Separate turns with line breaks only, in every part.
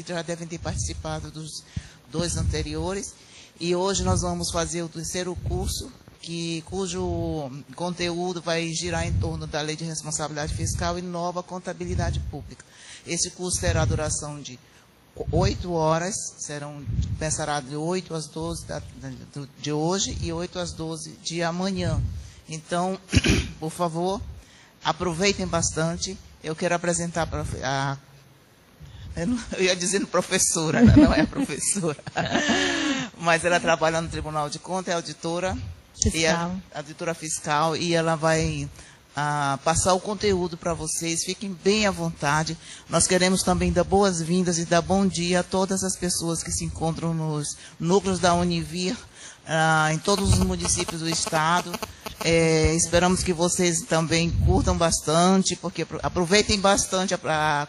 que já devem ter participado dos 2 anteriores. E hoje nós vamos fazer o 3º curso, cujo conteúdo vai girar em torno da Lei de Responsabilidade Fiscal e Nova Contabilidade Pública. Esse curso terá duração de 8 horas, começará de 8 às 12 de hoje e 8 às 12 de amanhã. Então, por favor, aproveitem bastante. Eu quero apresentar eu ia dizendo professora, não é professora, mas ela trabalha no Tribunal de Contas, é auditora fiscal. Auditora fiscal, e ela vai passar o conteúdo para vocês. Fiquem bem à vontade. Nós queremos também dar boas-vindas e dar bom dia a todas as pessoas que se encontram nos núcleos da Univir, em todos os municípios do estado. Esperamos que vocês também curtam bastante, porque aproveitem bastante a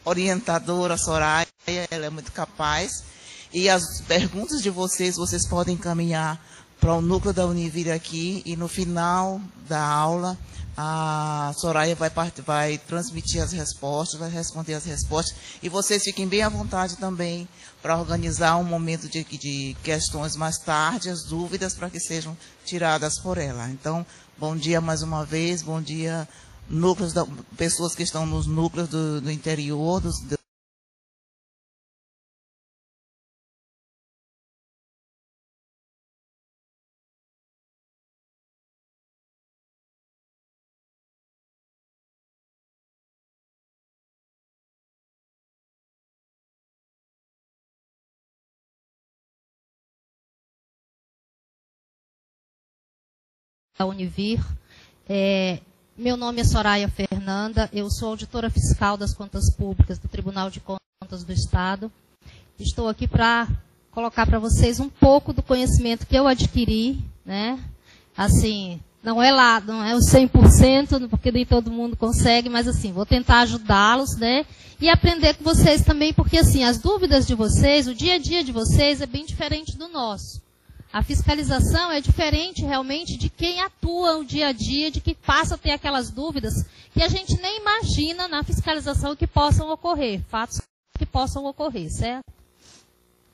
orientadora Soraya, ela é muito capaz. E as perguntas de vocês podem encaminhar para o núcleo da Univir aqui, e no final da aula a Soraya vai transmitir as respostas, vai responder as respostas, e vocês fiquem bem à vontade também para organizar um momento de questões mais tarde, as dúvidas, para que sejam tiradas por ela. Então, bom dia mais uma vez, bom dia, pessoas que estão nos núcleos do interior,
da Univir. Meu nome é Soraya Fernanda, eu sou auditora fiscal das contas públicas do Tribunal de Contas do Estado. Estou aqui para colocar para vocês um pouco do conhecimento que eu adquiri, né? Assim, não é o 100%, porque nem todo mundo consegue, mas assim, vou tentar ajudá-los, né? E aprender com vocês também, porque assim, as dúvidas de vocês, o dia a dia de vocês é bem diferente do nosso. A fiscalização é diferente realmente de quem atua o dia a dia, de que passa a ter aquelas dúvidas que a gente nem imagina na fiscalização que possam ocorrer, fatos que possam ocorrer, certo?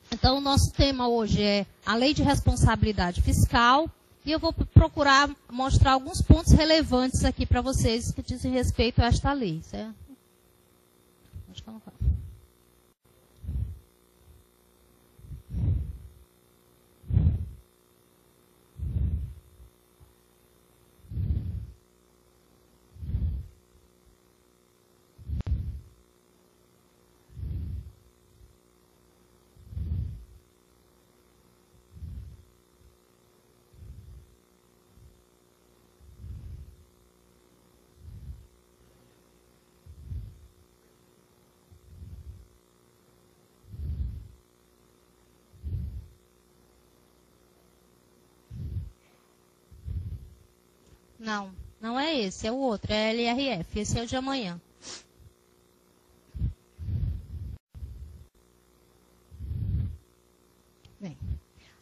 Então, o nosso tema hoje é a Lei de Responsabilidade Fiscal, e eu vou procurar mostrar alguns pontos relevantes aqui para vocês que dizem respeito a esta lei, certo? Pode colocar. Não, não é esse, é o outro, é LRF, esse é o de amanhã. Bem,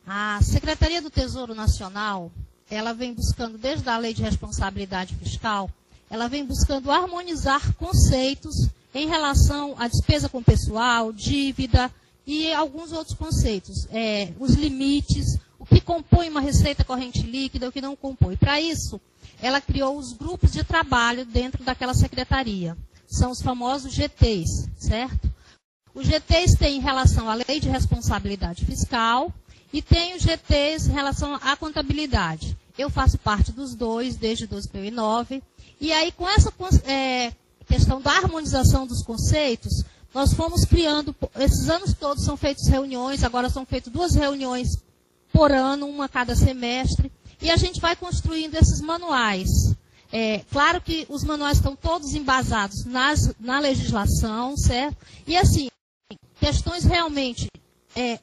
a Secretaria do Tesouro Nacional, ela vem buscando, desde a Lei de Responsabilidade Fiscal, ela vem buscando harmonizar conceitos em relação à despesa com pessoal, dívida e alguns outros conceitos, os limites, o que compõe uma receita corrente líquida, o que não compõe. Para isso, ela criou os grupos de trabalho dentro daquela secretaria. São os famosos GTs, certo? Os GTs têm em relação à Lei de Responsabilidade Fiscal e tem os GTs em relação à contabilidade. Eu faço parte dos dois desde 2009. E aí, com essa questão da harmonização dos conceitos, nós fomos criando, esses anos todos são feitas reuniões, agora são feitas 2 reuniões por ano, uma a cada semestre. E a gente vai construindo esses manuais. Claro que os manuais estão todos embasados na legislação, certo? E assim, questões realmente,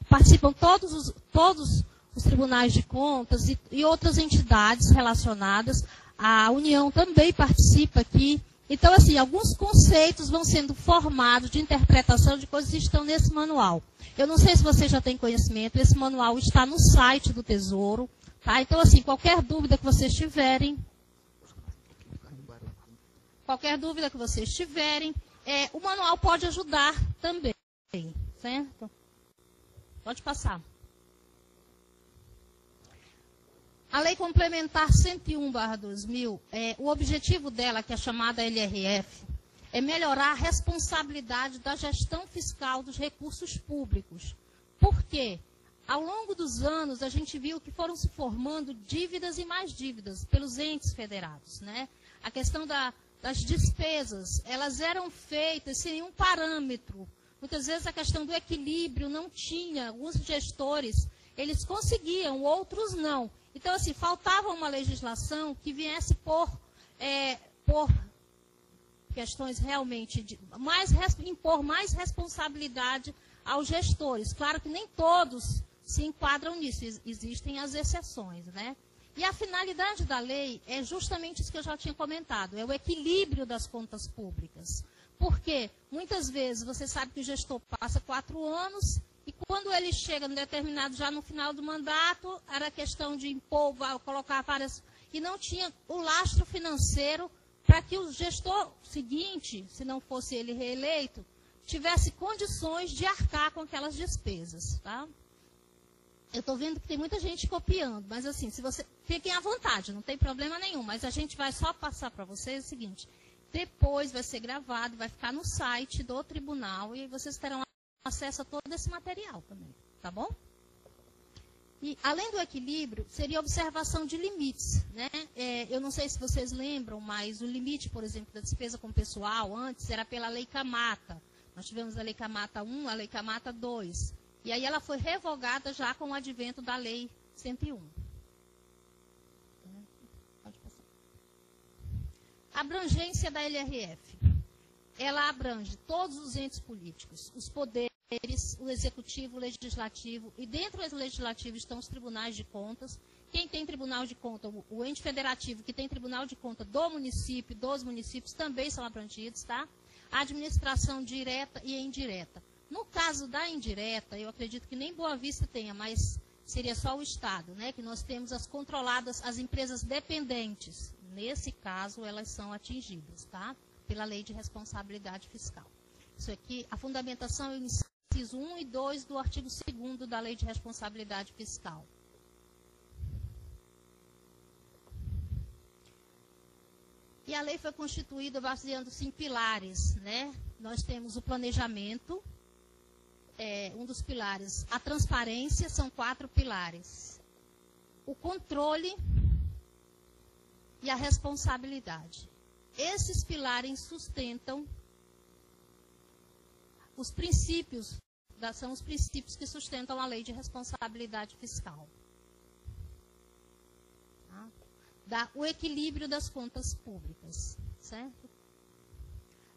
participam todos os tribunais de contas e outras entidades relacionadas. A União também participa aqui. Então, assim, alguns conceitos vão sendo formados de interpretação de coisas que estão nesse manual. Eu não sei se vocês já têm conhecimento, esse manual está no site do Tesouro. Tá? Então, assim, qualquer dúvida que vocês tiverem, o manual pode ajudar também, certo? Pode passar. A Lei Complementar 101/2000, o objetivo dela, que é chamada LRF, é melhorar a responsabilidade da gestão fiscal dos recursos públicos. Por quê? Ao longo dos anos, a gente viu que foram se formando dívidas e mais dívidas pelos entes federados, né? A questão das despesas, elas eram feitas sem nenhum parâmetro. Muitas vezes a questão do equilíbrio não tinha. Alguns gestores, eles conseguiam, outros não. Então, assim, faltava uma legislação que viesse por questões realmente impor mais responsabilidade aos gestores. Claro que nem todos se enquadram nisso, existem as exceções, né? E a finalidade da lei é justamente isso que eu já tinha comentado, é o equilíbrio das contas públicas. Porque muitas vezes você sabe que o gestor passa 4 anos e quando ele chega no determinado, já no final do mandato, era questão de impor, colocar várias... E não tinha o lastro financeiro para que o gestor seguinte, se não fosse ele reeleito, tivesse condições de arcar com aquelas despesas, tá? Eu estou vendo que tem muita gente copiando, mas assim, se você... Fiquem à vontade, não tem problema nenhum, mas a gente vai só passar para vocês o seguinte, depois vai ser gravado, vai ficar no site do tribunal e vocês terão acesso a todo esse material também, tá bom? E, além do equilíbrio, seria observação de limites, né? Eu não sei se vocês lembram, mas o limite, por exemplo, da despesa com pessoal, antes era pela Lei Camata. Nós tivemos a Lei Camata 1, a Lei Camata 2. E aí ela foi revogada já com o advento da Lei 101. Pode passar. A abrangência da LRF. Ela abrange todos os entes políticos, os poderes, o executivo, o legislativo, e dentro do legislativo estão os tribunais de contas. Quem tem tribunal de conta, o ente federativo que tem tribunal de conta do município, dos municípios, também são abrangidos, tá? A administração direta e indireta. No caso da indireta, eu acredito que nem Boa Vista tenha, mas seria só o Estado, né? Que nós temos as controladas, as empresas dependentes. Nesse caso, elas são atingidas, tá? Pela Lei de Responsabilidade Fiscal. Isso aqui, a fundamentação é o inciso 1 e 2 do artigo 2º da Lei de Responsabilidade Fiscal. E a lei foi constituída baseando-se em pilares, né? Nós temos o planejamento, um dos pilares, a transparência, são 4 pilares. O controle e a responsabilidade. Esses pilares sustentam os princípios, são os princípios que sustentam a Lei de Responsabilidade Fiscal. Tá? O equilíbrio das contas públicas, certo?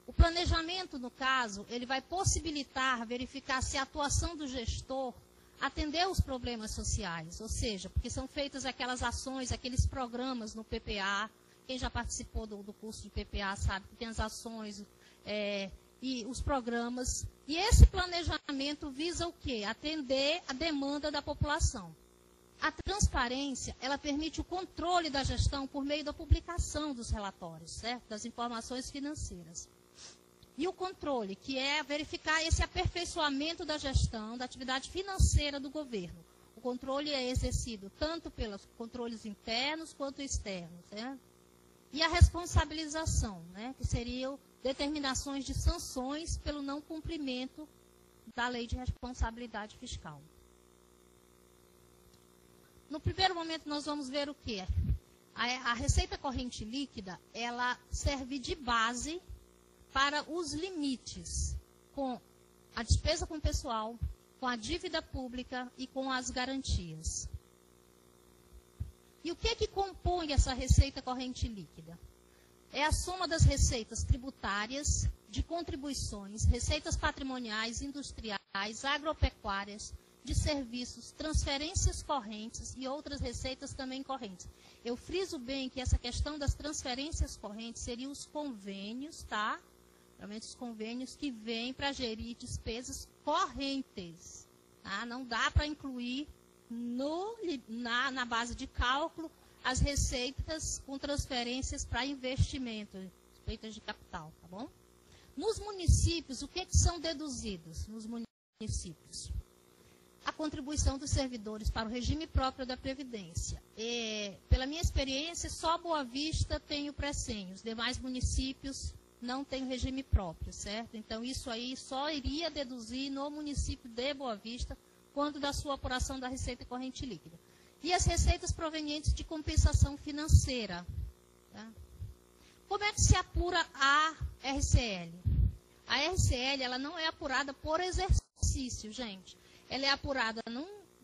O planejamento, no caso, ele vai possibilitar verificar se a atuação do gestor atendeu os problemas sociais, ou seja, porque são feitas aquelas ações, aqueles programas no PPA. Quem já participou do curso de PPA sabe que tem as ações e os programas. E esse planejamento visa o quê? Atender a demanda da população. A transparência, ela permite o controle da gestão por meio da publicação dos relatórios, certo? Das informações financeiras. E o controle, que é verificar esse aperfeiçoamento da gestão, da atividade financeira do governo. O controle é exercido tanto pelos controles internos quanto externos, certo? E a responsabilização, né, que seriam determinações de sanções pelo não cumprimento da Lei de Responsabilidade Fiscal. No primeiro momento, nós vamos ver o quê? A receita corrente líquida, ela serve de base para os limites com a despesa com pessoal, com a dívida pública e com as garantias. E o que compõe essa receita corrente líquida? É a soma das receitas tributárias, de contribuições, receitas patrimoniais, industriais, agropecuárias, de serviços, transferências correntes e outras receitas também correntes. Eu friso bem que essa questão das transferências correntes seriam os convênios, tá? Realmente os convênios que vêm para gerir despesas correntes. Tá? Não dá para incluir na base de cálculo as receitas com transferências para investimento, receitas de capital, tá bom? Nos municípios, o que são deduzidos? Nos municípios? A contribuição dos servidores para o regime próprio da Previdência. Pela minha experiência, só Boa Vista tem o pré-senho, os demais municípios não têm o regime próprio, certo? Então, isso aí só iria deduzir no município de Boa Vista, quando da sua apuração da receita corrente líquida. E as receitas provenientes de compensação financeira. Tá? Como é que se apura a RCL? A RCL, ela não é apurada por exercício, gente. Ela é apurada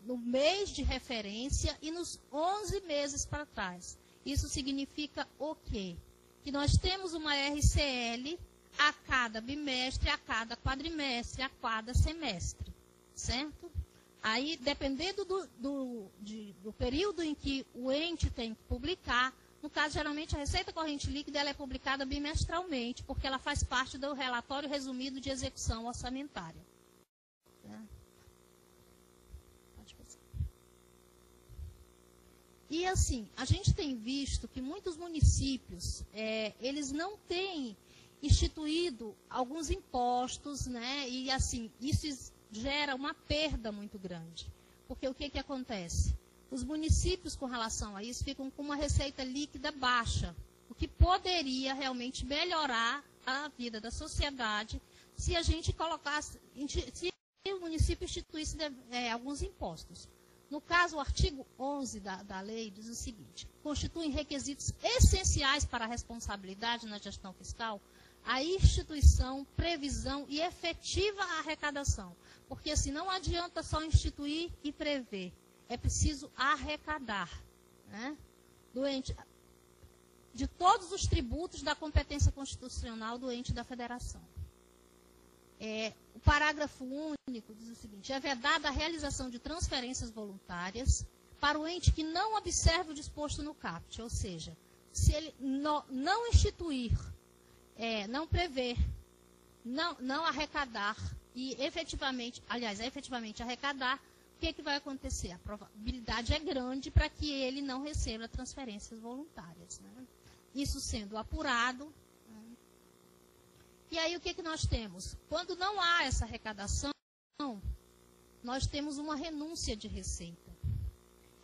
no mês de referência e nos 11 meses para trás. Isso significa o quê? Que nós temos uma RCL a cada bimestre, a cada quadrimestre, a cada semestre, certo? Aí, dependendo do período em que o ente tem que publicar, no caso, geralmente, a receita corrente líquida ela é publicada bimestralmente, porque ela faz parte do relatório resumido de execução orçamentária. E assim, a gente tem visto que muitos municípios, eles não têm instituído alguns impostos, né? E assim, isso gera uma perda muito grande. Porque o que acontece? Os municípios, com relação a isso, ficam com uma receita líquida baixa, o que poderia realmente melhorar a vida da sociedade se a gente colocasse, se o município instituísse alguns impostos. No caso, o artigo 11 da lei diz o seguinte: constituem requisitos essenciais para a responsabilidade na gestão fiscal a instituição, previsão e efetiva arrecadação. Porque assim, não adianta só instituir e prever, é preciso arrecadar, né? De todos os tributos da competência constitucional do ente da federação. O parágrafo único diz o seguinte: é vedada a realização de transferências voluntárias para o ente que não observe o disposto no caput, ou seja, se ele não instituir, não prever, não arrecadar e efetivamente arrecadar, o que vai acontecer? A probabilidade é grande para que ele não receba transferências voluntárias, né? Isso sendo apurado. E aí, o que nós temos? Quando não há essa arrecadação, nós temos uma renúncia de receita.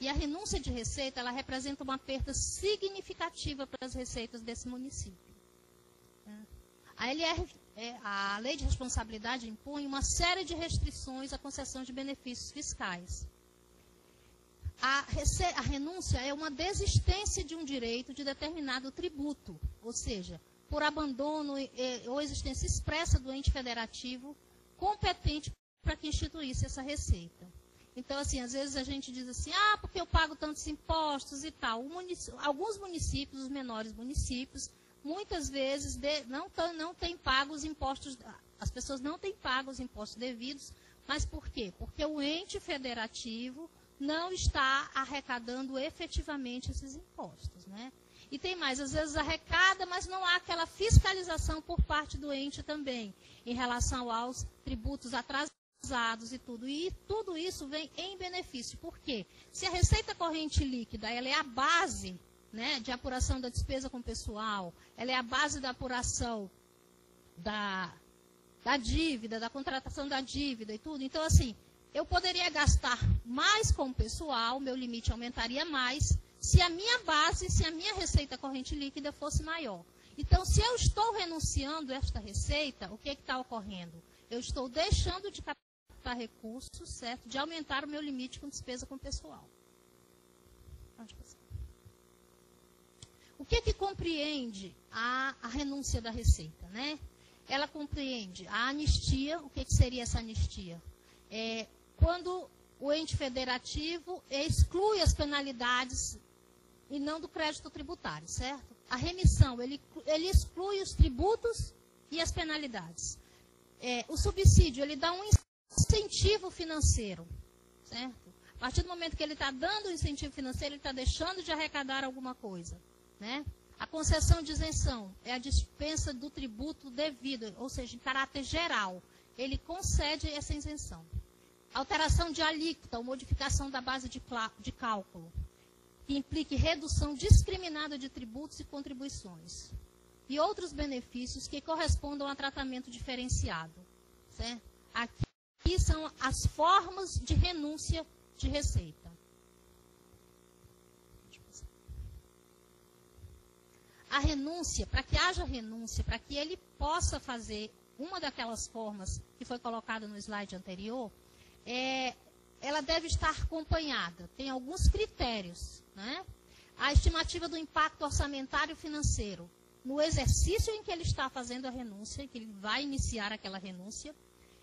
E a renúncia de receita, ela representa uma perda significativa para as receitas desse município. A Lei de Responsabilidade impõe uma série de restrições à concessão de benefícios fiscais. A renúncia é uma desistência de um direito de determinado tributo, ou seja, por abandono ou existência expressa do ente federativo competente para que instituísse essa receita. Então, assim, às vezes a gente diz assim, porque eu pago tantos impostos e tal. Alguns municípios, os menores municípios, muitas vezes não têm pago os impostos, as pessoas não têm pago os impostos devidos, mas por quê? Porque o ente federativo não está arrecadando efetivamente esses impostos, né? E tem mais, às vezes arrecada, mas não há aquela fiscalização por parte do ente também, em relação aos tributos atrasados e tudo. E tudo isso vem em benefício. Por quê? Se a receita corrente líquida ela é a base, né, de apuração da despesa com pessoal, ela é a base da apuração da dívida, da contratação da dívida e tudo. Então, assim, eu poderia gastar mais com o pessoal, meu limite aumentaria mais, se a minha base, se a minha receita corrente líquida fosse maior. Então, se eu estou renunciando a esta receita, o que está ocorrendo? Eu estou deixando de captar recursos, certo? De aumentar o meu limite com despesa com pessoal. O que compreende a renúncia da receita, né? Ela compreende a anistia. O que seria essa anistia? Quando o ente federativo exclui as penalidades e não do crédito tributário, certo? A remissão, ele exclui os tributos e as penalidades. O subsídio, ele dá um incentivo financeiro, certo? A partir do momento que ele está dando um incentivo financeiro, ele está deixando de arrecadar alguma coisa, né? A concessão de isenção é a dispensa do tributo devido, ou seja, em caráter geral. Ele concede essa isenção. Alteração de alíquota ou modificação da base de cálculo, que implique redução discriminada de tributos e contribuições. E outros benefícios que correspondam a tratamento diferenciado, certo? Aqui aqui são as formas de renúncia de receita. A renúncia, para que haja renúncia, para que ele possa fazer uma daquelas formas que foi colocada no slide anterior, ela deve estar acompanhada. Tem alguns critérios, né? A estimativa do impacto orçamentário financeiro no exercício em que ele está fazendo a renúncia, que ele vai iniciar aquela renúncia,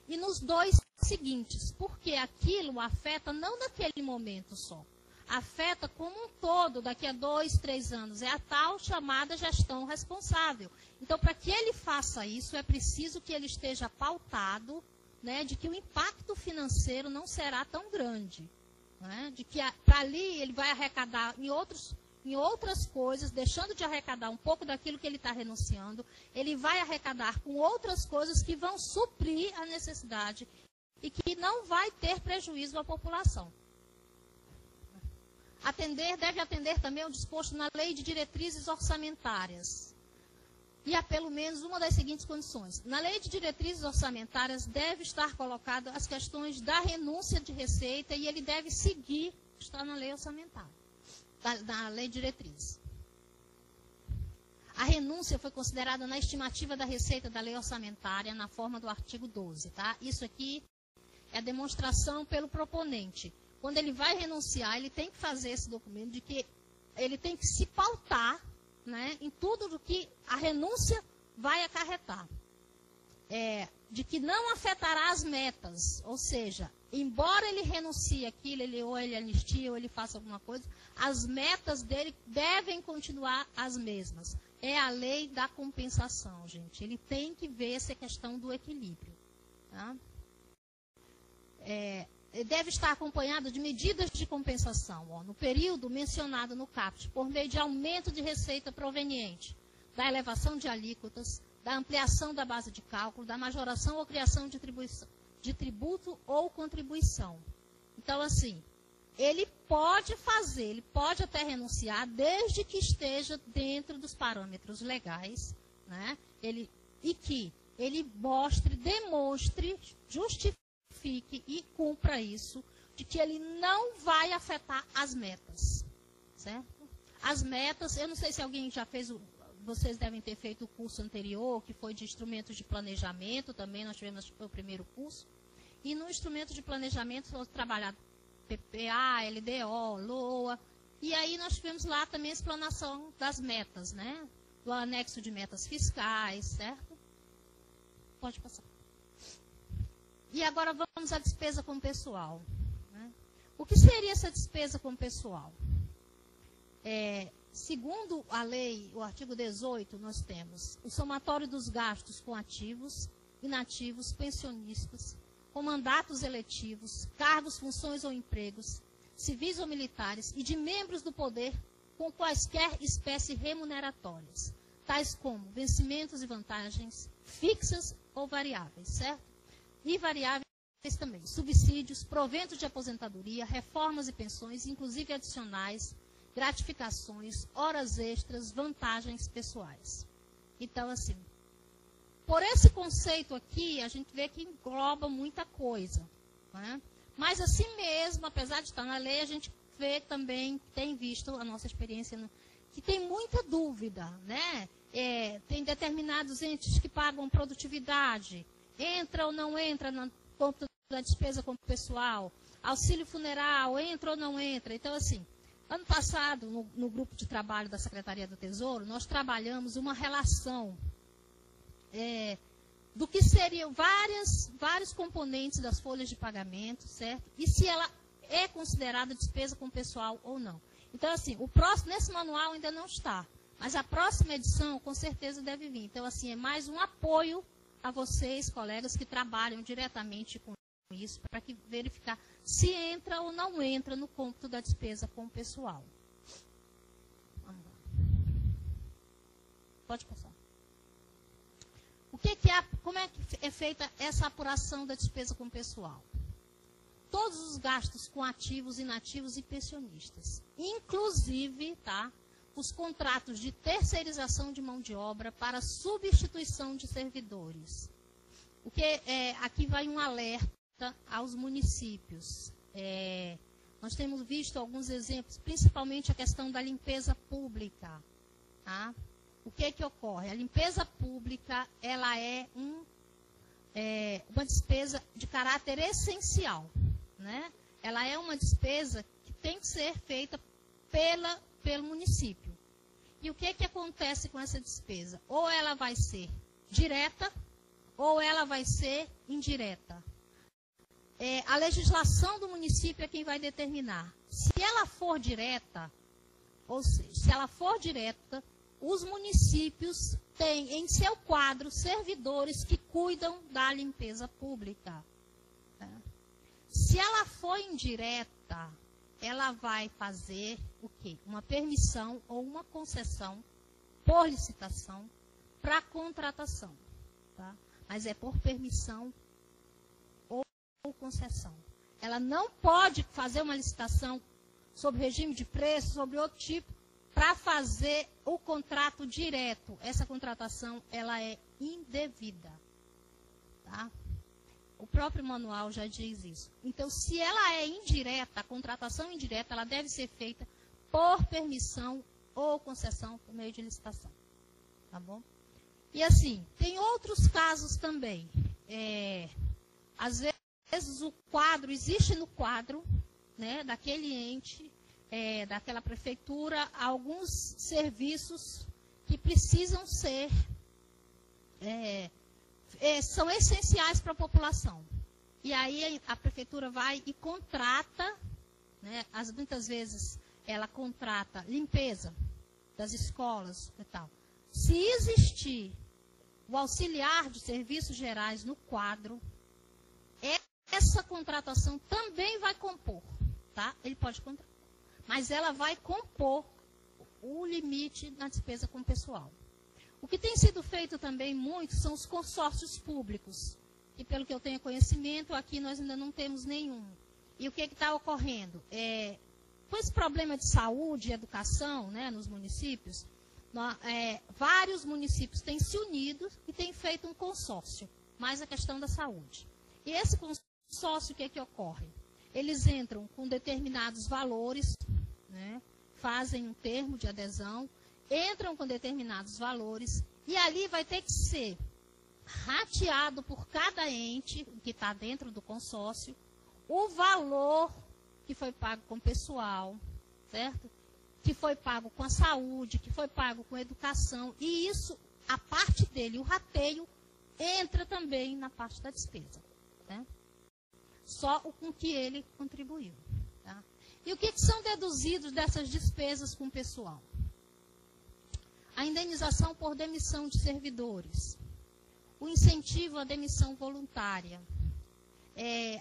e nos dois seguintes, porque aquilo afeta não naquele momento só, afeta como um todo, daqui a 2, 3 anos, é a tal chamada gestão responsável. Então, para que ele faça isso, é preciso que ele esteja pautado, né, de que o impacto financeiro não será tão grande, né, de que para ali ele vai arrecadar em outras coisas, deixando de arrecadar um pouco daquilo que ele está renunciando, ele vai arrecadar com outras coisas que vão suprir a necessidade e que não vai ter prejuízo à população. Deve atender também ao disposto na Lei de Diretrizes Orçamentárias. E há pelo menos uma das seguintes condições. Na Lei de Diretrizes Orçamentárias deve estar colocado as questões da renúncia de receita e ele deve seguir, está na Lei Orçamentária, na Lei de Diretrizes. A renúncia foi considerada na estimativa da receita da Lei Orçamentária na forma do artigo 12. Tá? Isso aqui é a demonstração pelo proponente. Quando ele vai renunciar, ele tem que fazer esse documento de que ele tem que se pautar, né, em tudo do que a renúncia vai acarretar. De que não afetará as metas, ou seja, embora ele renuncie aquilo, ou ele anistia, ou ele faça alguma coisa, as metas dele devem continuar as mesmas. É a lei da compensação, gente. Ele tem que ver essa questão do equilíbrio. Tá? Deve estar acompanhado de medidas de compensação, no período mencionado no CAPT, por meio de aumento de receita proveniente da elevação de alíquotas, da ampliação da base de cálculo, da majoração ou criação de tributo ou contribuição. Então, assim, ele pode fazer, ele pode até renunciar, desde que esteja dentro dos parâmetros legais, né? E que ele demonstre, justifique e cumpra isso, de que ele não vai afetar as metas, certo? As metas, eu não sei se alguém já fez, vocês devem ter feito o curso anterior, que foi de instrumentos de planejamento, também nós tivemos o primeiro curso, e no instrumento de planejamento foi trabalhado PPA, LDO, LOA, e aí nós tivemos lá também a explanação das metas, né? Do anexo de metas fiscais, certo? Pode passar. E agora vamos à despesa com pessoal. Né? O que seria essa despesa com pessoal? Segundo a lei, o artigo 18, nós temos o somatório dos gastos com ativos, inativos, pensionistas, com mandatos eletivos, cargos, funções ou empregos, civis ou militares, e de membros do poder com quaisquer espécies remuneratórias, tais como vencimentos e vantagens fixas ou variáveis, certo? E variáveis também, subsídios, proventos de aposentadoria, reformas e pensões, inclusive adicionais, gratificações, horas extras, vantagens pessoais. Então, assim, por esse conceito aqui, a gente vê que engloba muita coisa. Né? Mas assim mesmo, apesar de estar na lei, a gente vê também, tem visto a nossa experiência, que tem muita dúvida. Né? Tem determinados entes que pagam produtividade, entra ou não entra no ponto da despesa com o pessoal, auxílio funeral, entra ou não entra. Então, assim, ano passado, no grupo de trabalho da Secretaria do Tesouro, nós trabalhamos uma relação do que seriam vários componentes das folhas de pagamento, certo? E se ela é considerada despesa com o pessoal ou não. Então, assim, nesse manual ainda não está, mas a próxima edição, com certeza, deve vir. Então, assim, é mais um apoio a vocês, colegas, que trabalham diretamente com isso, para verificar se entra ou não entra no cômputo da despesa com o pessoal. Vamos lá. Pode passar. Como é que é feita essa apuração da despesa com o pessoal? Todos os gastos com ativos, inativos e pensionistas, inclusive, tá, os contratos de terceirização de mão de obra para substituição de servidores. Aqui vai um alerta aos municípios. Nós temos visto alguns exemplos, principalmente a questão da limpeza pública. Tá? O que ocorre? A limpeza pública, ela é uma despesa de caráter essencial. Né? Ela é uma despesa que tem que ser feita pelo município. E o que acontece com essa despesa? Ou ela vai ser direta, ou ela vai ser indireta. A legislação do município é quem vai determinar. Se ela for direta, ou seja, se ela for direta, os municípios têm em seu quadro servidores que cuidam da limpeza pública. Né? Se ela for indireta, ela vai fazer o quê? Uma permissão ou uma concessão por licitação para contratação. Tá? Mas é por permissão ou concessão. Ela não pode fazer uma licitação sobre regime de preço, sobre outro tipo, para fazer o contrato direto. Essa contratação, ela é indevida. Tá? O próprio manual já diz isso. Então, se ela é indireta, a contratação indireta, ela deve ser feita por permissão ou concessão por meio de licitação. Tá bom? E assim, tem outros casos também. Às vezes o quadro, existe no quadro, né, daquele ente, daquela prefeitura, alguns serviços que precisam ser, são essenciais para a população. E aí a prefeitura vai e contrata, né, muitas vezes ela contrata limpeza das escolas e tal. Se existir o auxiliar de serviços gerais no quadro, essa contratação também vai compor, tá? Ele pode contratar, mas ela vai compor o limite na despesa com o pessoal. O que tem sido feito também muito são os consórcios públicos, e pelo que eu tenho conhecimento, aqui nós ainda não temos nenhum. E o que está ocorrendo? Com esse problema de saúde e educação, né, nos municípios, vários municípios têm se unido e têm feito um consórcio, mais a questão da saúde. E esse consórcio, o que ocorre? Eles entram com determinados valores, né, fazem um termo de adesão, entram com determinados valores, e ali vai ter que ser rateado por cada ente que está dentro do consórcio, o valor que foi pago com o pessoal, certo? Que foi pago com a saúde, que foi pago com a educação, e isso, a parte dele, o rateio, entra também na parte da despesa. Né? Só o com que ele contribuiu. Tá? E o que são deduzidos dessas despesas com o pessoal? A indenização por demissão de servidores, o incentivo à demissão voluntária,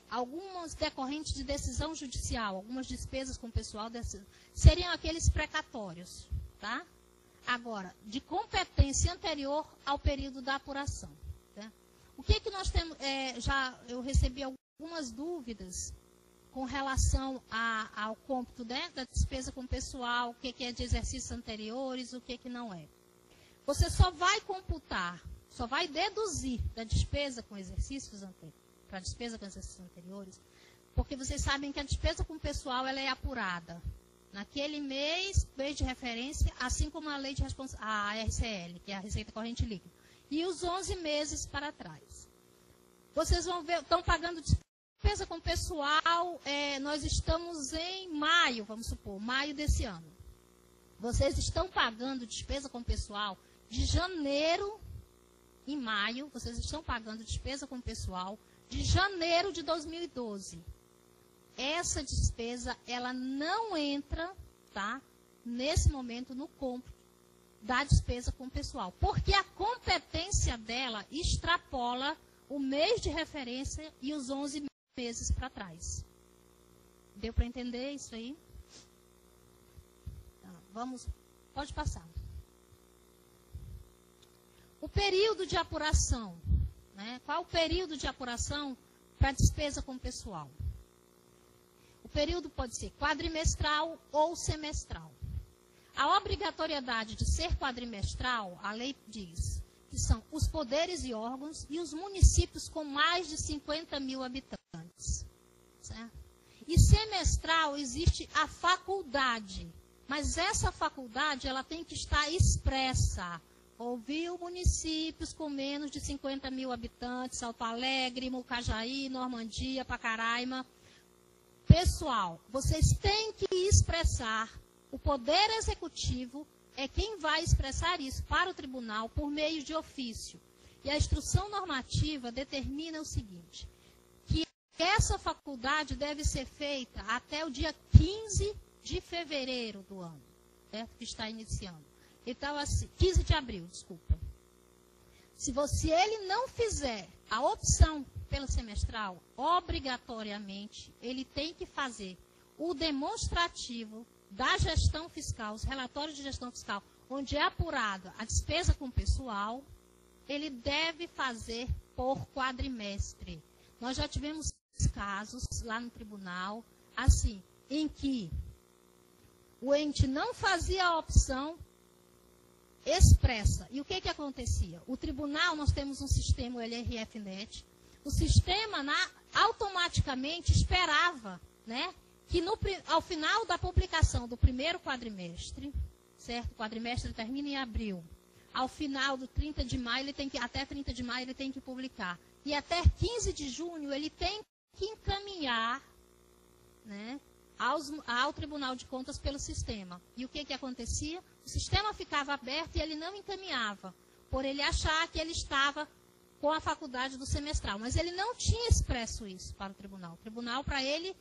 algumas decorrentes de decisão judicial, algumas despesas com o pessoal, seriam aqueles precatórios. Tá? Agora, de competência anterior ao período da apuração. Tá? O que nós temos, eu recebi algumas dúvidas com relação ao cômputo, né, da despesa com o pessoal, o que é de exercícios anteriores, o que não é. Você só vai computar, só vai deduzir da despesa com exercícios anteriores, para a despesa com exercícios anteriores, porque vocês sabem que a despesa com o pessoal ela é apurada naquele mês de referência, assim como a lei de a RCL, que é a Receita Corrente Líquida, e os 11 meses para trás. Vocês vão ver, estão pagando despesa com o pessoal, nós estamos em maio, vamos supor, maio desse ano. Vocês estão pagando despesa com o pessoal de janeiro em maio, vocês estão pagando despesa com o pessoal de janeiro de 2012. Essa despesa, ela não entra, tá, nesse momento no cômputo da despesa com o pessoal, porque a competência dela extrapola o mês de referência e os 11 meses para trás. Deu para entender isso aí? Tá, pode passar. O período de apuração, né? Qual o período de apuração para despesa com o pessoal? O período pode ser quadrimestral ou semestral. A obrigatoriedade de ser quadrimestral, a lei diz que são os poderes e órgãos e os municípios com mais de 50 mil habitantes. E semestral existe a faculdade, mas essa faculdade ela tem que estar expressa. Ouviu municípios com menos de 50 mil habitantes, Alto Alegre, Mucajaí, Normandia, Pacaraima. Pessoal, vocês têm que expressar, o Poder Executivo é quem vai expressar isso para o tribunal por meio de ofício. E a instrução normativa determina o seguinte, que essa faculdade deve ser feita até o dia 15 de fevereiro do ano, certo? Que está iniciando. Então, assim, 15 de abril, desculpa. Se ele não fizer a opção pela semestral, obrigatoriamente, ele tem que fazer o demonstrativo da gestão fiscal, os relatórios de gestão fiscal, onde é apurada a despesa com o pessoal, ele deve fazer por quadrimestre. Nós já tivemos casos lá no tribunal, assim, em que o ente não fazia a opção expressa. E o que acontecia? O tribunal, nós temos um sistema, o LRF-NET, o sistema automaticamente esperava, né, que ao final da publicação do primeiro quadrimestre, certo? O quadrimestre termina em abril. Ao final do 30 de maio, até 30 de maio ele tem que publicar. E até 15 de junho ele tem que encaminhar, né, ao Tribunal de Contas pelo sistema. E o que acontecia? O sistema ficava aberto e ele não encaminhava, por ele achar que ele estava com a faculdade do semestral. Mas ele não tinha expresso isso para o tribunal. O tribunal, para ele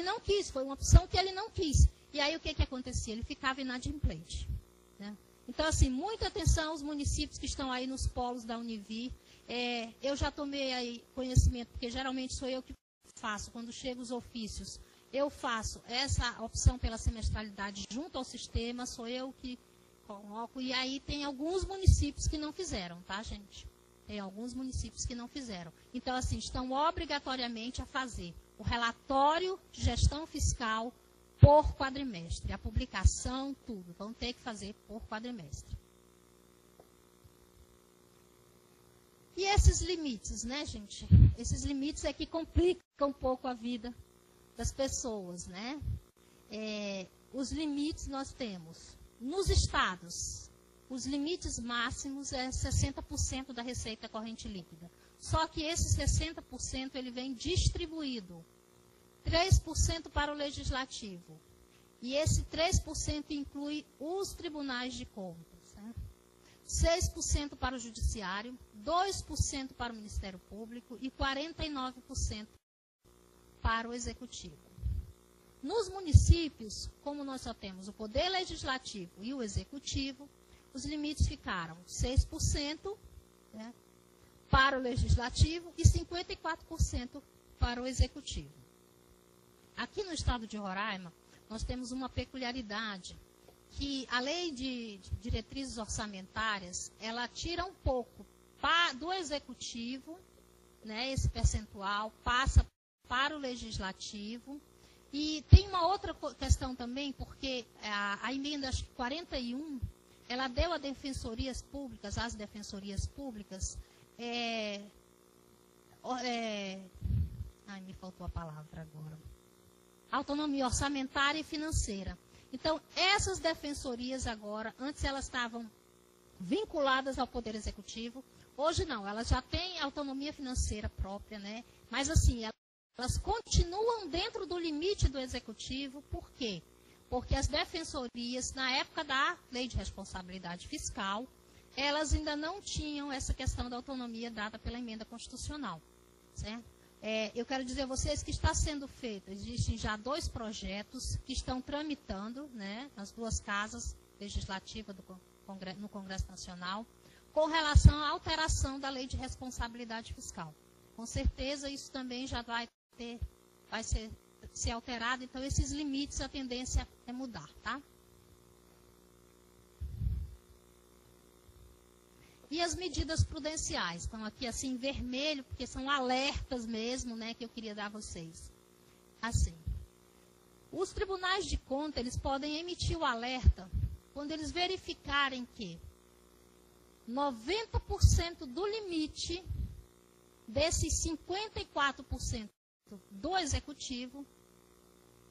não quis, foi uma opção que ele não quis. E aí o que acontecia? Ele ficava inadimplente, né? Então, assim, muita atenção aos municípios que estão aí nos polos da Univir. Eu já tomei aí conhecimento, porque geralmente sou eu que faço, quando chegam os ofícios, eu faço essa opção pela semestralidade junto ao sistema, sou eu que coloco, e aí tem alguns municípios que não fizeram, tá, gente? Tem alguns municípios que não fizeram. Então, assim, estão obrigatoriamente a fazer o relatório de gestão fiscal por quadrimestre. A publicação, tudo. Vão ter que fazer por quadrimestre. E esses limites, né, gente? Esses limites é que complicam um pouco a vida das pessoas, né? Os limites nós temos. Nos estados, os limites máximos é 60% da receita corrente líquida. Só que esse 60% ele vem distribuído. 3% para o legislativo. E esse 3% inclui os tribunais de contas. Né? 6% para o judiciário, 2% para o Ministério Público e 49% para o executivo. Nos municípios, como nós só temos o poder legislativo e o executivo, os limites ficaram 6%, né, para o legislativo e 54% para o executivo. Aqui no estado de Roraima, nós temos uma peculiaridade, que a lei de diretrizes orçamentárias, ela tira um pouco do executivo, né, esse percentual, passa para o legislativo. E tem uma outra questão também, porque a emenda 41, ela deu às defensorias públicas, me faltou a palavra agora. Autonomia orçamentária e financeira. Então, essas defensorias agora, antes elas estavam vinculadas ao Poder Executivo, hoje não, elas já têm autonomia financeira própria, né? Mas assim, elas continuam dentro do limite do Executivo, por quê? Porque as defensorias, na época da Lei de Responsabilidade Fiscal, elas ainda não tinham essa questão da autonomia dada pela emenda constitucional, certo? Eu quero dizer a vocês que está sendo feito, existem já 2 projetos que estão tramitando, né, nas 2 casas legislativas no Congresso Nacional, com relação à alteração da Lei de Responsabilidade Fiscal. Com certeza isso também já vai ser alterado, então esses limites, a tendência é mudar, tá? E as medidas prudenciais, estão aqui assim em vermelho, porque são alertas mesmo, né, que eu queria dar a vocês. Assim, os tribunais de conta, eles podem emitir o alerta quando eles verificarem que 90% do limite desses 54% do executivo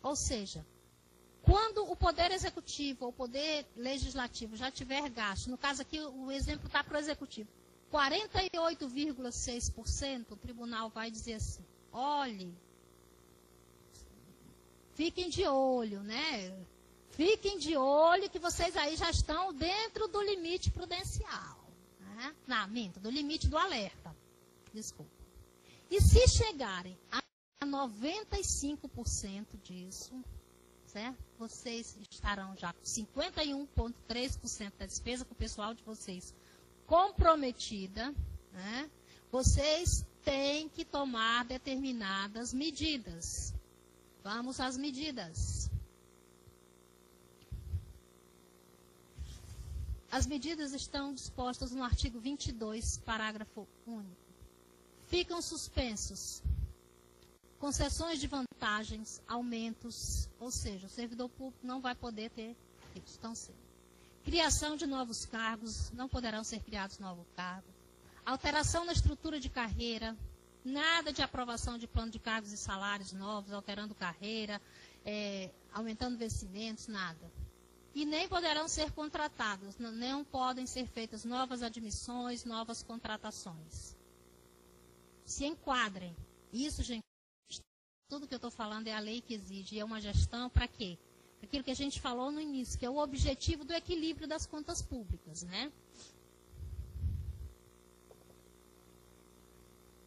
Ou seja, quando o Poder Executivo ou o Poder Legislativo já tiver gasto, no caso aqui o exemplo está para o Executivo, 48,6%, o tribunal vai dizer assim, olhe, fiquem de olho, né? Fiquem de olho que vocês aí já estão dentro do limite prudencial. Né? Não, minto, do limite do alerta. Desculpa. E se chegarem a 95% disso, certo? Vocês estarão já com 51,3% da despesa com o pessoal de vocês comprometida, né? Vocês têm que tomar determinadas medidas. Vamos às medidas. As medidas estão dispostas no artigo 22, parágrafo único. Ficam suspensos concessões de vantagens, aumentos, ou seja, o servidor público não vai poder ter isso tão cedo. Criação de novos cargos, não poderão ser criados novos cargos. Alteração na estrutura de carreira, nada de aprovação de plano de cargos e salários novos, alterando carreira, aumentando vencimentos, nada. E nem poderão ser contratados, não podem ser feitas novas admissões, novas contratações. Se enquadrem. Isso, gente, tudo que eu estou falando é a lei que exige. E é uma gestão para quê? Aquilo que a gente falou no início, que é o objetivo do equilíbrio das contas públicas, né?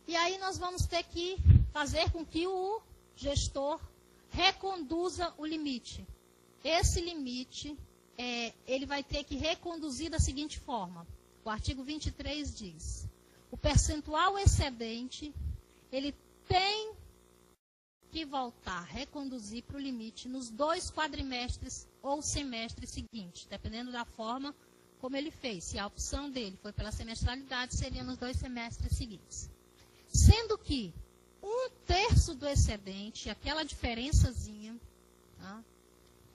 E aí nós vamos ter que fazer com que o gestor reconduza o limite. Esse limite, ele vai ter que reconduzir da seguinte forma. O artigo 23 diz, o percentual excedente, ele tem que voltar, reconduzir para o limite nos 2 quadrimestres ou semestres seguintes, dependendo da forma como ele fez. Se a opção dele foi pela semestralidade, seria nos 2 semestres seguintes. Sendo que 1/3 do excedente, aquela diferençazinha, tá,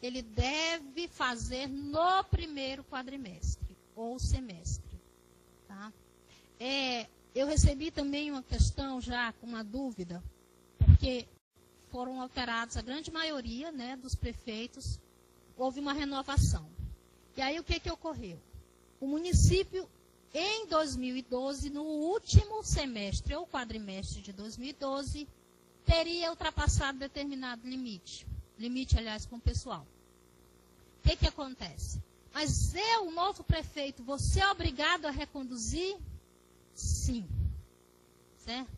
ele deve fazer no primeiro quadrimestre ou semestre. Tá? Eu recebi também uma questão já com uma dúvida, porque foram alterados a grande maioria, né, dos prefeitos, houve uma renovação. E aí o que ocorreu? O município, em 2012, no último semestre ou quadrimestre de 2012, teria ultrapassado determinado limite. Limite, aliás, com o pessoal. O que acontece? Mas o novo prefeito, você é obrigado a reconduzir? Sim. Certo?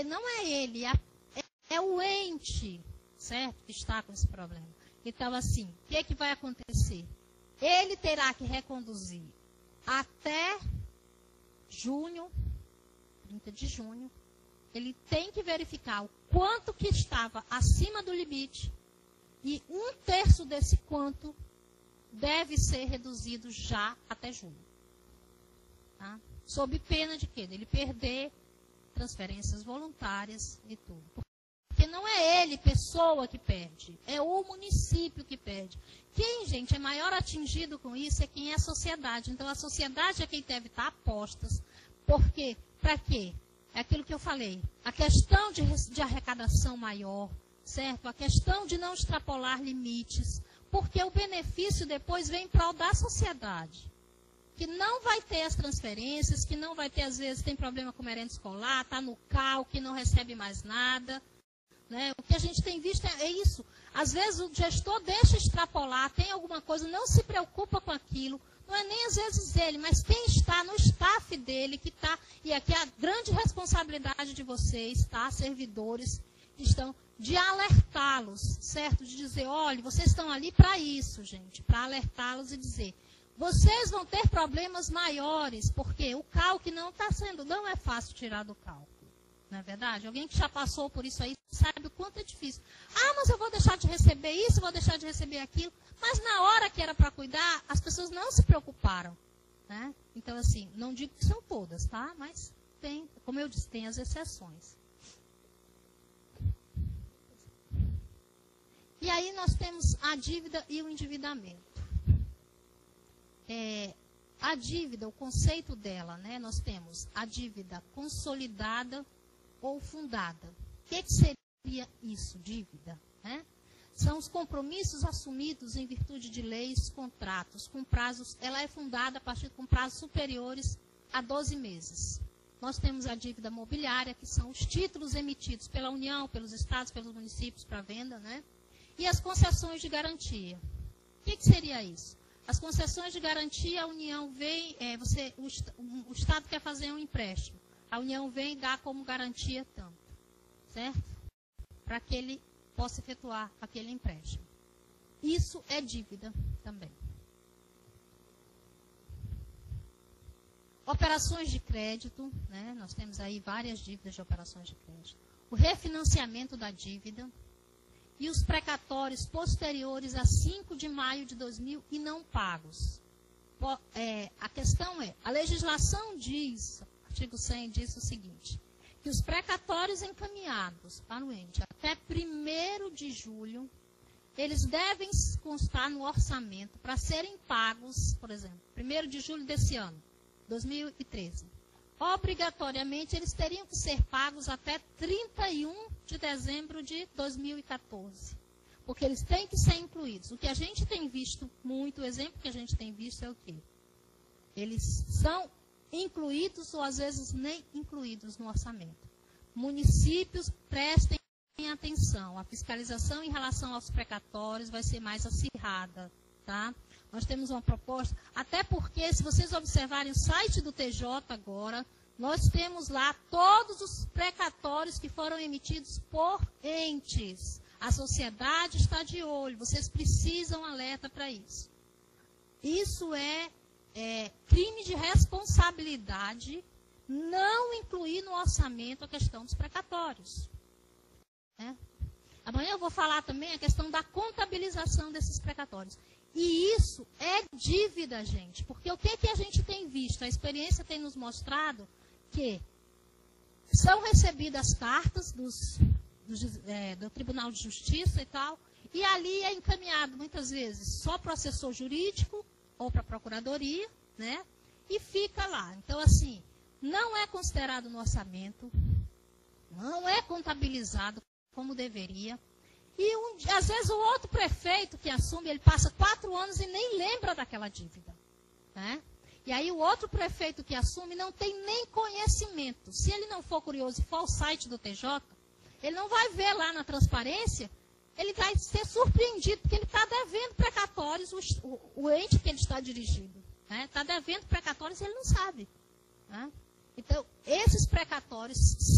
Não é ele, é o ente, certo, que está com esse problema. Então, assim, o que vai acontecer? Ele terá que reconduzir até junho, 30 de junho, ele tem que verificar o quanto que estava acima do limite e 1/3 desse quanto deve ser reduzido já até junho. Tá? Sob pena de quê? Ele perder transferências voluntárias e tudo. Porque não é ele, pessoa, que perde. É o município que perde. Quem, gente, é maior atingido com isso é quem é a sociedade. Então, a sociedade é quem deve estar a postas. Por quê? Para quê? É aquilo que eu falei. A questão de arrecadação maior, certo? A questão de não extrapolar limites. Porque o benefício depois vem em prol da sociedade. Que não vai ter as transferências, que não vai ter, às vezes, tem problema com merenda escolar, está no CAL, que não recebe mais nada. Né? O que a gente tem visto é isso. Às vezes o gestor deixa extrapolar, tem alguma coisa, não se preocupa com aquilo. Não é nem às vezes ele, mas quem está no staff dele, que está, e aqui é a grande responsabilidade de vocês, tá? Servidores, estão de alertá-los, certo? De dizer, olha, vocês estão ali para isso, gente, para alertá-los e dizer, vocês vão ter problemas maiores, porque o cálculo não é fácil tirar do cálculo. Não é verdade? Alguém que já passou por isso aí sabe o quanto é difícil. Ah, mas eu vou deixar de receber isso, vou deixar de receber aquilo. Mas na hora que era para cuidar, as pessoas não se preocuparam. Né? Então, assim, não digo que são todas, tá? Mas tem, como eu disse, tem as exceções. E aí nós temos a dívida e o endividamento. A dívida, o conceito dela, né? Nós temos a dívida consolidada ou fundada. O que seria isso, dívida? Né? são os compromissos assumidos em virtude de leis, contratos, com prazos, ela é fundada a partir com prazos superiores a 12 meses. Nós temos a dívida mobiliária, que são os títulos emitidos pela União, pelos estados, pelos municípios para venda, né? E as concessões de garantia. O que seria isso? As concessões de garantia, a União vem, o Estado quer fazer um empréstimo. A União vem e dá como garantia tanto, certo? Para que ele possa efetuar aquele empréstimo. Isso é dívida também. Operações de crédito, né? Nós temos aí várias dívidas de operações de crédito. O refinanciamento da dívida e os precatórios posteriores a 5 de maio de 2000 e não pagos. A questão é, a legislação diz, artigo 100 diz o seguinte, que os precatórios encaminhados para o ente até 1º de julho, eles devem constar no orçamento para serem pagos, por exemplo, 1º de julho desse ano, 2013. Obrigatoriamente, eles teriam que ser pagos até 31 de dezembro de 2014. Porque eles têm que ser incluídos. O que a gente tem visto muito, o exemplo que a gente tem visto é o quê? Eles são incluídos ou às vezes nem incluídos no orçamento. Municípios, prestem atenção. A fiscalização em relação aos precatórios vai ser mais acirrada, tá? Nós temos uma proposta, até porque, se vocês observarem o site do TJ agora, nós temos lá todos os precatórios que foram emitidos por entes. A sociedade está de olho, vocês precisam alerta para isso. Isso é crime de responsabilidade não incluir no orçamento a questão dos precatórios. Né? Amanhã eu vou falar também a questão da contabilização desses precatórios. E isso é dívida, gente. Porque o que a gente tem visto? A experiência tem nos mostrado que são recebidas cartas do Tribunal de Justiça e tal, e ali é encaminhado, muitas vezes, só para o assessor jurídico ou para a procuradoria, né? E fica lá. Então, assim, não é considerado no orçamento, não é contabilizado como deveria. E às vezes o outro prefeito que assume, ele passa 4 anos e nem lembra daquela dívida. Né? E aí o outro prefeito que assume não tem nem conhecimento. Se ele não for curioso e for ao site do TJ, ele não vai ver lá na transparência, ele vai ser surpreendido, porque ele está devendo precatórios, o ente que ele está dirigindo. Está devendo precatórios e ele não sabe. Né? Então, esses precatórios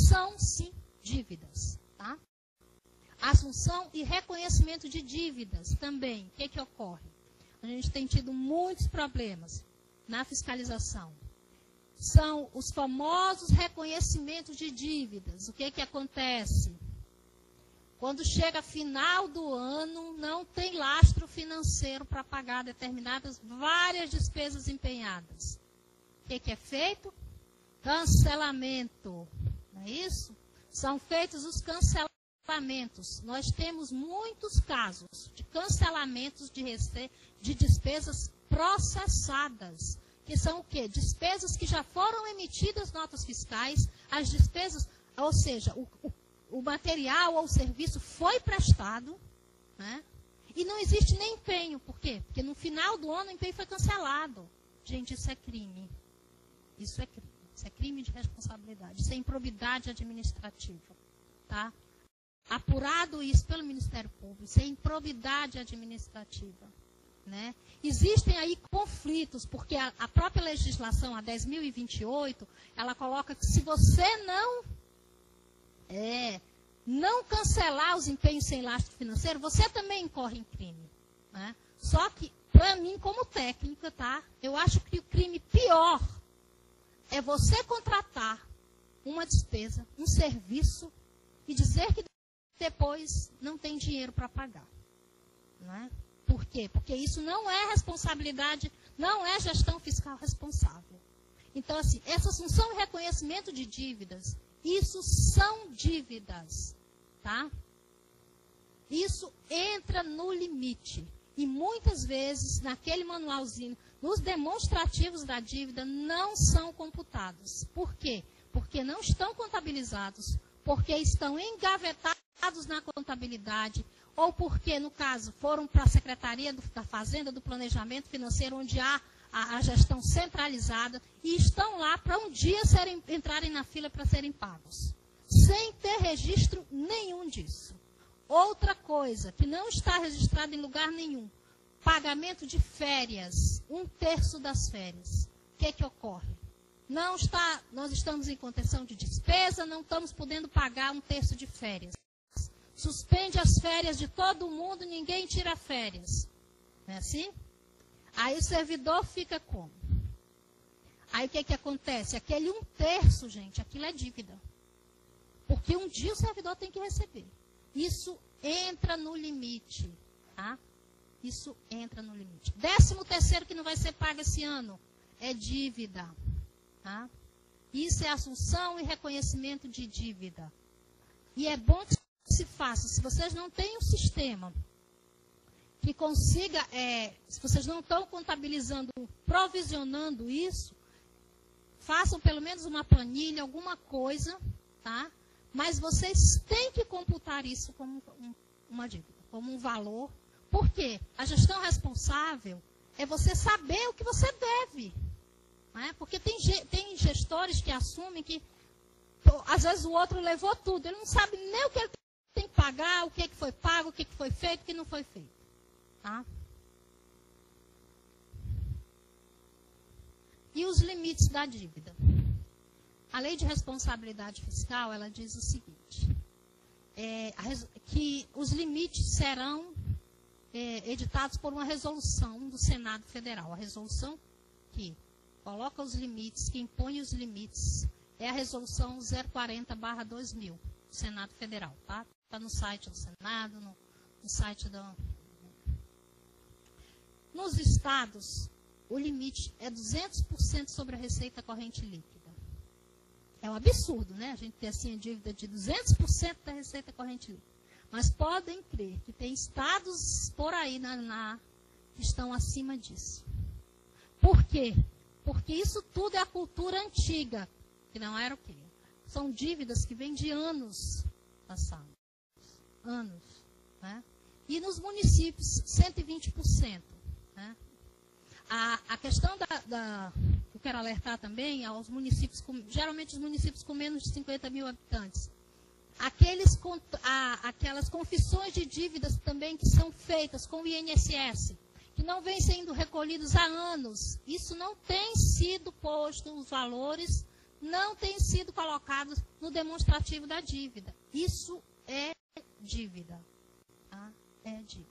são, sim, dívidas. Tá? Assunção e reconhecimento de dívidas também. O que ocorre? A gente tem tido muitos problemas na fiscalização. São os famosos reconhecimentos de dívidas. O que acontece? Quando chega final do ano, não tem lastro financeiro para pagar determinadas várias despesas empenhadas. O que é feito? Cancelamento. Não é isso? São feitos os cancelamentos. Nós temos muitos casos de cancelamentos de despesas processadas, que são o quê? Despesas que já foram emitidas notas fiscais, as despesas, ou seja, o material ou o serviço foi prestado, né? E não existe nem empenho. Por quê? Porque no final do ano o empenho foi cancelado. Gente, isso é crime. Isso é crime. Isso é crime de responsabilidade. Isso é improbidade administrativa. Tá? Apurado isso pelo Ministério Público, isso é improbidade administrativa. Né? Existem aí conflitos, porque a própria legislação, a 10.028, ela coloca que se você não cancelar os empenhos sem lastro financeiro, você também incorre em crime. Né? Só que, para mim, como técnica, tá? Eu acho que o crime pior é você contratar uma despesa, um serviço, e dizer que depois não tem dinheiro para pagar. Não é? Por quê? Porque isso não é responsabilidade, não é gestão fiscal responsável. Então, assim, essa assunção e reconhecimento de dívidas, isso são dívidas, tá? Isso entra no limite. E muitas vezes, naquele manualzinho, nos demonstrativos da dívida, não são computados. Por quê? Porque não estão contabilizados, porque estão engavetados na contabilidade, ou porque, no caso, foram para a Secretaria da Fazenda, do Planejamento Financeiro, onde há a gestão centralizada, e estão lá para um dia entrarem na fila para serem pagos, sem ter registro nenhum disso. Outra coisa, que não está registrada em lugar nenhum, pagamento de férias, 1/3 das férias. O que ocorre? Nós estamos em contenção de despesa, não estamos podendo pagar 1/3 de férias. Suspende as férias de todo mundo, ninguém tira férias. Não é assim? Aí o servidor fica como? Aí o que acontece? Aquele 1/3, gente, aquilo é dívida. Porque um dia o servidor tem que receber. Isso entra no limite, tá? Isso entra no limite. 13º que não vai ser pago esse ano é dívida, tá? Isso é assunção e reconhecimento de dívida. E é bom que se faça. Se vocês não têm um sistema que consiga, se vocês não estão contabilizando, provisionando isso, façam pelo menos uma planilha, alguma coisa, tá? Mas vocês têm que computar isso como uma dívida, como um valor. Por quê? A gestão responsável é você saber o que você deve. Né? Porque tem gestores que assumem que, às vezes, o outro levou tudo. Ele não sabe nem o que ele tem que pagar, o que foi pago, o que foi feito, o que não foi feito. Tá? E os limites da dívida. A lei de responsabilidade fiscal, ela diz o seguinte, que os limites serão editados por uma resolução do Senado Federal. A resolução que coloca os limites, que impõe os limites, é a resolução 040/2000, do Senado Federal. Tá? Está no site do Senado, no site da... Nos estados, o limite é 200% sobre a receita corrente líquida. É um absurdo, né? A gente ter assim a dívida de 200% da receita corrente líquida. Mas podem crer que tem estados por aí que estão acima disso. Por quê? Porque isso tudo é a cultura antiga, que não era o quê? São dívidas que vêm de anos passados. Anos. Né? E nos municípios, 120%. Né? A questão eu quero alertar também aos municípios, geralmente os municípios com menos de 50 mil habitantes. Aquelas confissões de dívidas também que são feitas com o INSS, que não vêm sendo recolhidos há anos. Isso não tem sido posto, os valores não têm sido colocados no demonstrativo da dívida. Isso é dívida. Tá? É dívida.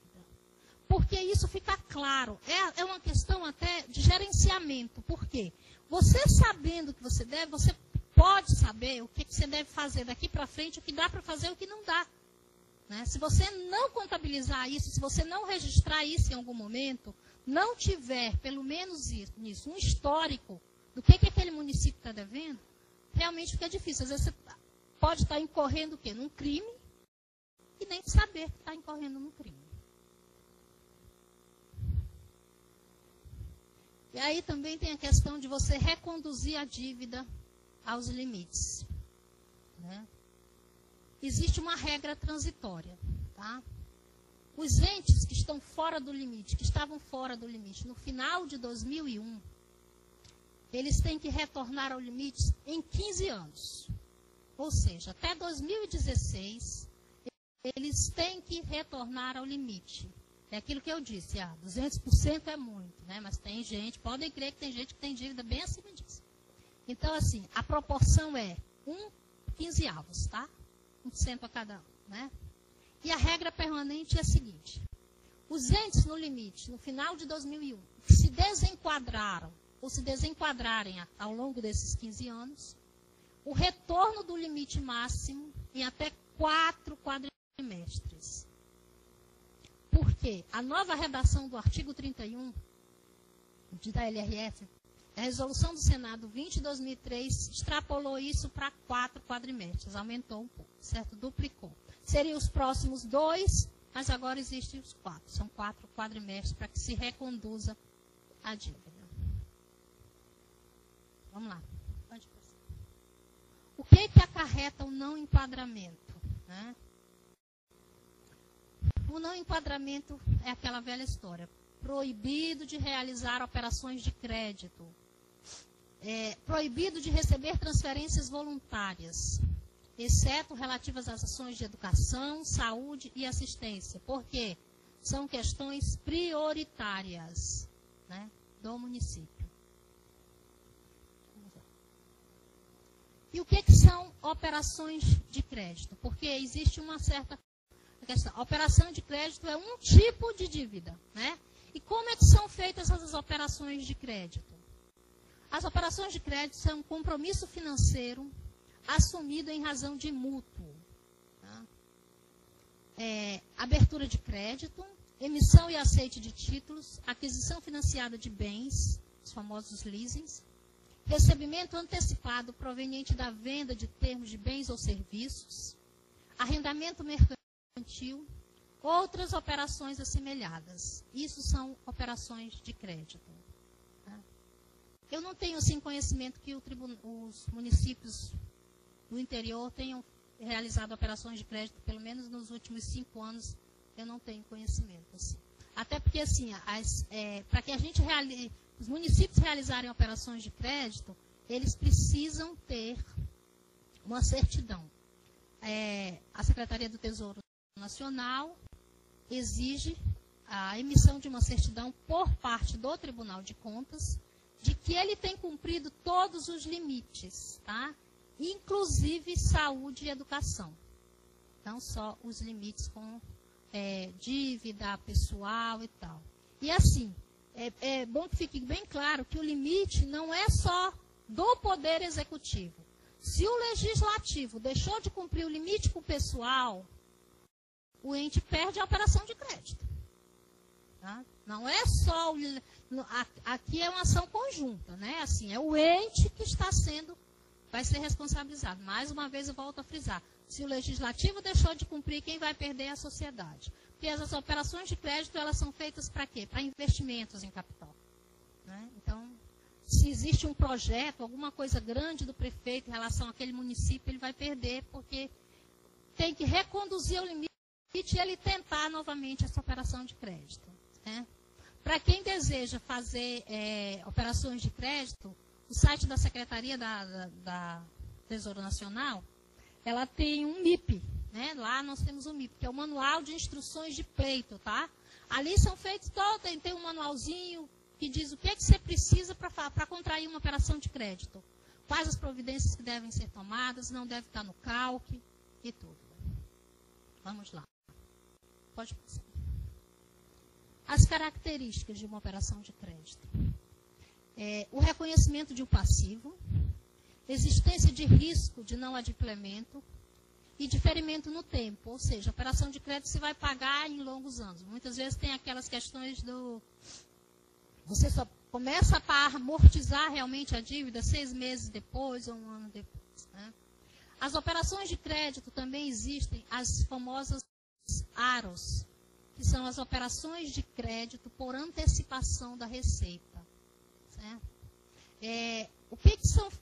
Porque isso fica claro. É uma questão até de gerenciamento. Por quê? Você sabendo o que você deve, você pode saber o que você deve fazer daqui para frente, o que dá para fazer e o que não dá. Né? Se você não contabilizar isso, se você não registrar isso em algum momento, não tiver, pelo menos nisso, um histórico do que aquele município está devendo, realmente fica difícil. Às vezes você pode estar incorrendo o quê? Num crime e nem saber que está incorrendo num crime. E aí também tem a questão de você reconduzir a dívida aos limites. Né? Existe uma regra transitória. Tá? Os entes que estão fora do limite, que estavam fora do limite no final de 2001, eles têm que retornar ao limite em 15 anos. Ou seja, até 2016, eles têm que retornar ao limite. É aquilo que eu disse, 200% é muito, né? Mas tem gente, podem crer que tem gente que tem dívida bem acima disso. Então, assim, a proporção é 15 avos, tá? 1% a cada um, né? E a regra permanente é a seguinte, os entes no limite, no final de 2001, que se desenquadraram, ou se desenquadrarem ao longo desses 15 anos, o retorno do limite máximo em até 4 quadrimestres. Por quê? A nova redação do artigo 31 da LRF, a resolução do Senado 20/2003, extrapolou isso para 4 quadrimestres, aumentou um pouco, certo? Duplicou. Seriam os próximos 2, mas agora existem os 4. São 4 quadrimestres para que se reconduza a dívida. Vamos lá. Pode passar. O que acarreta o não enquadramento? Né? o não enquadramento é aquela velha história. Proibido de realizar operações de crédito. Proibido de receber transferências voluntárias, exceto relativas às ações de educação, saúde e assistência. Por quê? São questões prioritárias, né, do município. E o que são operações de crédito? Porque existe uma certa questão. A operação de crédito é um tipo de dívida, né? E como é que são feitas essas operações de crédito? As operações de crédito são um compromisso financeiro assumido em razão de mútuo. Tá? Abertura de crédito, emissão e aceite de títulos, aquisição financiada de bens, os famosos leasings, recebimento antecipado proveniente da venda de termos de bens ou serviços, arrendamento mercantil, outras operações assemelhadas. Isso são operações de crédito. Tá? Eu não tenho assim conhecimento que os municípios do interior tenham realizado operações de crédito, pelo menos nos últimos 5 anos, eu não tenho conhecimento. Assim. Até porque, assim, para que os municípios realizarem operações de crédito, eles precisam ter uma certidão. A Secretaria do Tesouro Nacional exige a emissão de uma certidão por parte do Tribunal de Contas de que ele tem cumprido todos os limites, tá? Inclusive saúde e educação. Então, só os limites com dívida pessoal e tal. E assim, é bom que fique bem claro que o limite não é só do Poder Executivo. Se o Legislativo deixou de cumprir o limite com o pessoal, o ente perde a operação de crédito. Tá? Não é só... Aqui é uma ação conjunta, né? Assim, é o ente que vai ser responsabilizado. Mais uma vez eu volto a frisar. Se o Legislativo deixou de cumprir, quem vai perder é a sociedade. Porque as operações de crédito, elas são feitas para quê? Para investimentos em capital. Né? Então, se existe um projeto, alguma coisa grande do prefeito em relação àquele município, ele vai perder, porque tem que reconduzir o limite e ele tentar novamente essa operação de crédito. Né? Para quem deseja fazer operações de crédito, o site da Secretaria da Tesouro Nacional, ela tem um MIP, né? Lá nós temos um MIP, que é o Manual de Instruções de Pleito, tá? Ali são feitos tem um manualzinho que diz o que você precisa para contrair uma operação de crédito. Quais as providências que devem ser tomadas, não deve estar no calque e tudo. Vamos lá. Pode passar. As características de uma operação de crédito. O reconhecimento de um passivo, existência de risco de não adimplemento e diferimento no tempo. Ou seja, a operação de crédito você vai pagar em longos anos. Muitas vezes tem aquelas questões você só começa a amortizar realmente a dívida 6 meses depois ou 1 ano depois. Né? As operações de crédito também existem, as famosas AROS, que são as operações de crédito por antecipação da receita. Certo?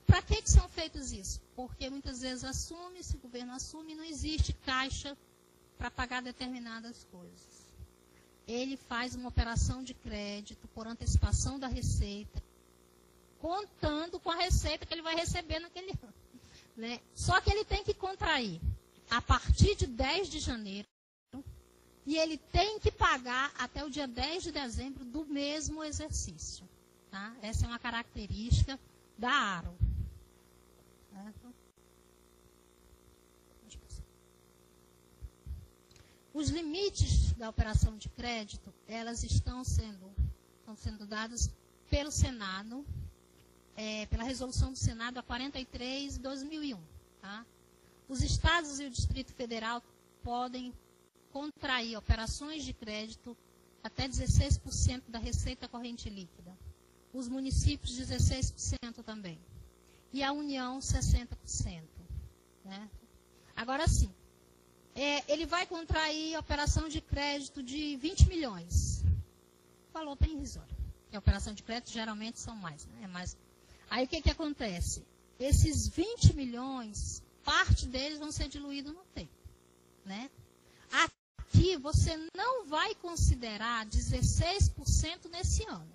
Para que são feitos isso? Porque muitas vezes se o governo assume, não existe caixa para pagar determinadas coisas. Ele faz uma operação de crédito por antecipação da receita, contando com a receita que ele vai receber naquele ano. Né? Só que ele tem que contrair a partir de 10 de janeiro e ele tem que pagar até o dia 10 de dezembro do mesmo exercício. Tá? Essa é uma característica da ARO. Certo? Os limites da operação de crédito, elas estão sendo dadas pelo Senado, pela resolução do Senado a 43 de 2001. Tá? Os estados e o Distrito Federal podem contrair operações de crédito até 16% da receita corrente líquida. Os municípios, 16% também. E a União, 60%. Né? Agora sim, ele vai contrair operação de crédito de 20 milhões. Valor bem irrisório. A operação de crédito geralmente são mais. Né? Aí o que acontece? Esses 20 milhões, parte deles vão ser diluídos no tempo. Né? aqui você não vai considerar 16% nesse ano.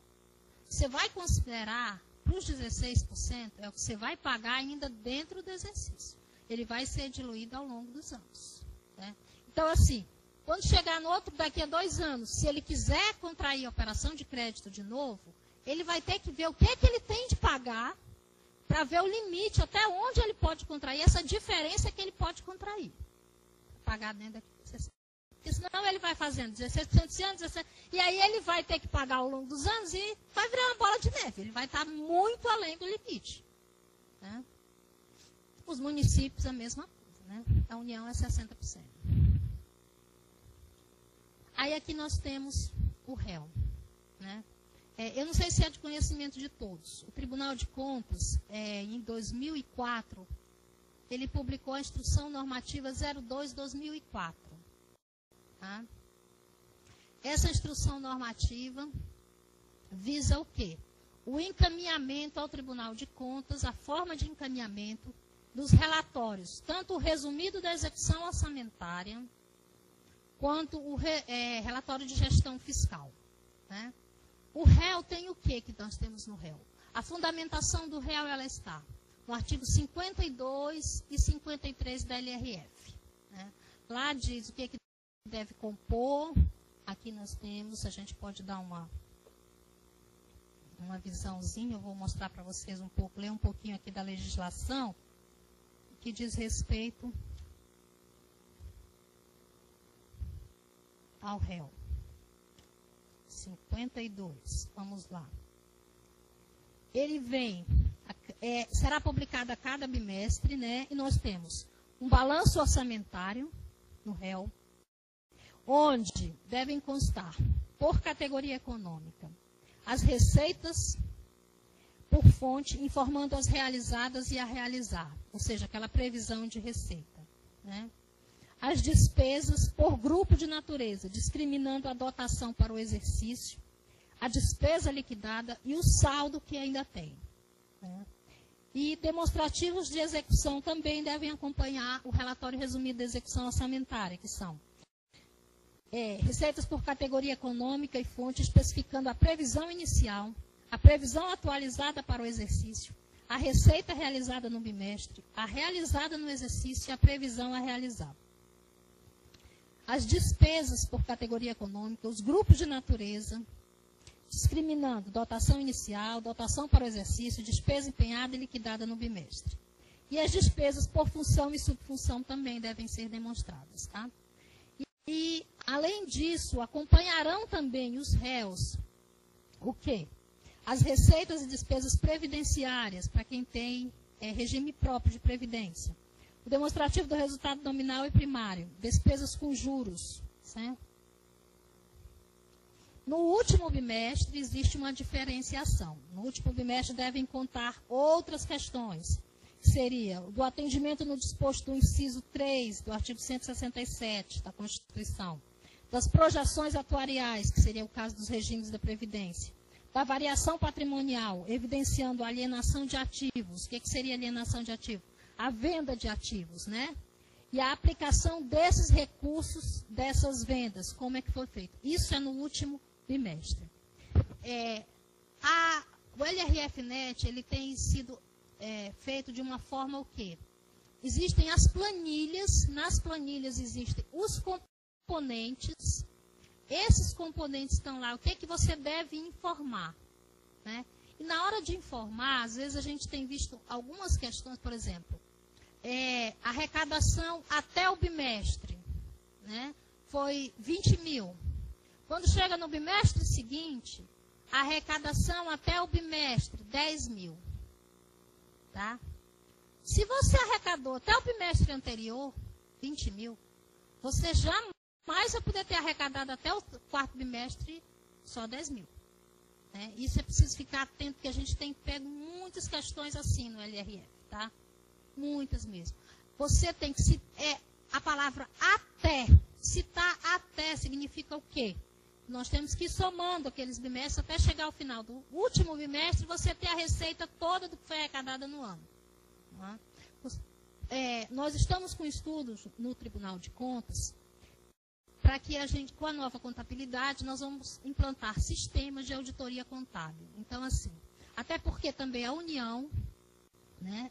Você vai considerar, para os 16%, é o que você vai pagar ainda dentro do exercício. Ele vai ser diluído ao longo dos anos. Né? Então, assim, quando chegar no outro, daqui a 2 anos, se ele quiser contrair a operação de crédito de novo, ele vai ter que ver o que é que ele tem de pagar para ver o limite, até onde ele pode contrair, essa diferença que ele pode contrair. Pagar dentro daqui. Porque senão ele vai fazendo 16% esse ano, 17%, e aí ele vai ter que pagar ao longo dos anos e vai virar uma bola de neve. Ele vai estar muito além do limite. Né? Os municípios, a mesma coisa. Né? A União é 60%. Aí aqui nós temos o réu. Né? Eu não sei se é de conhecimento de todos. O Tribunal de Contas, em 2004, ele publicou a Instrução Normativa 02/2004. Tá? Essa instrução normativa visa o quê? O encaminhamento ao Tribunal de Contas, a forma de encaminhamento dos relatórios, tanto o resumido da execução orçamentária, quanto o relatório de gestão fiscal. Né? O réu tem o que nós temos no réu? A fundamentação do réu, ela está no artigo 52 e 53 da LRF. Né? Lá diz o que deve compor. Aqui nós temos, a gente pode dar uma visãozinha, eu vou mostrar para vocês um pouco, ler um pouquinho aqui da legislação, que diz respeito ao réu. 52, vamos lá. Ele vem, será publicado a cada bimestre, né? E nós temos um balanço orçamentário no réu, onde devem constar, por categoria econômica, as receitas por fonte, informando as realizadas e a realizar, ou seja, aquela previsão de receita. Né? As despesas por grupo de natureza, discriminando a dotação para o exercício, a despesa liquidada e o saldo que ainda tem. Né? E demonstrativos de execução também devem acompanhar o relatório resumido da execução orçamentária, que são receitas por categoria econômica e fonte, especificando a previsão inicial, a previsão atualizada para o exercício, a receita realizada no bimestre, a realizada no exercício e a previsão a realizar. As despesas por categoria econômica, os grupos de natureza, discriminando dotação inicial, dotação para o exercício, despesa empenhada e liquidada no bimestre. E as despesas por função e subfunção também devem ser demonstradas. Tá? E, além disso, acompanharão também os réus o quê? As receitas e despesas previdenciárias, para quem tem regime próprio de previdência. O demonstrativo do resultado nominal e primário, despesas com juros. Certo? No último bimestre, existe uma diferenciação. No último bimestre devem contar outras questões, que seria do atendimento no disposto do inciso 3 do artigo 167 da Constituição, das projeções atuariais, que seria o caso dos regimes da Previdência, da variação patrimonial, evidenciando a alienação de ativos. O que seria alienação de ativos? A venda de ativos, né? E a aplicação desses recursos, dessas vendas, como é que foi feito? Isso é no último bimestre. O LRF-NET, ele tem sido feito de uma forma o quê? Existem as planilhas, nas planilhas existem os componentes, esses componentes estão lá, o que é que você deve informar, né? E na hora de informar, às vezes a gente tem visto algumas questões, por exemplo, arrecadação até o bimestre, né? Foi 20 mil. Quando chega no bimestre seguinte, a arrecadação até o bimestre, 10 mil. Tá? Se você arrecadou até o bimestre anterior, 20 mil, você jamais vai poder ter arrecadado até o quarto bimestre só 10 mil. Né? Isso é preciso ficar atento, porque a gente tem pego muitas questões assim no LRF, tá? Muitas mesmo. Você tem que a palavra até, citar até significa o quê? Nós temos que ir somando aqueles bimestres até chegar ao final do último bimestre, você ter a receita toda do que foi arrecadada no ano. Tá? Nós estamos com estudos no Tribunal de Contas para que a gente, com a nova contabilidade, nós vamos implantar sistemas de auditoria contábil. Então, assim, até porque também a União, né,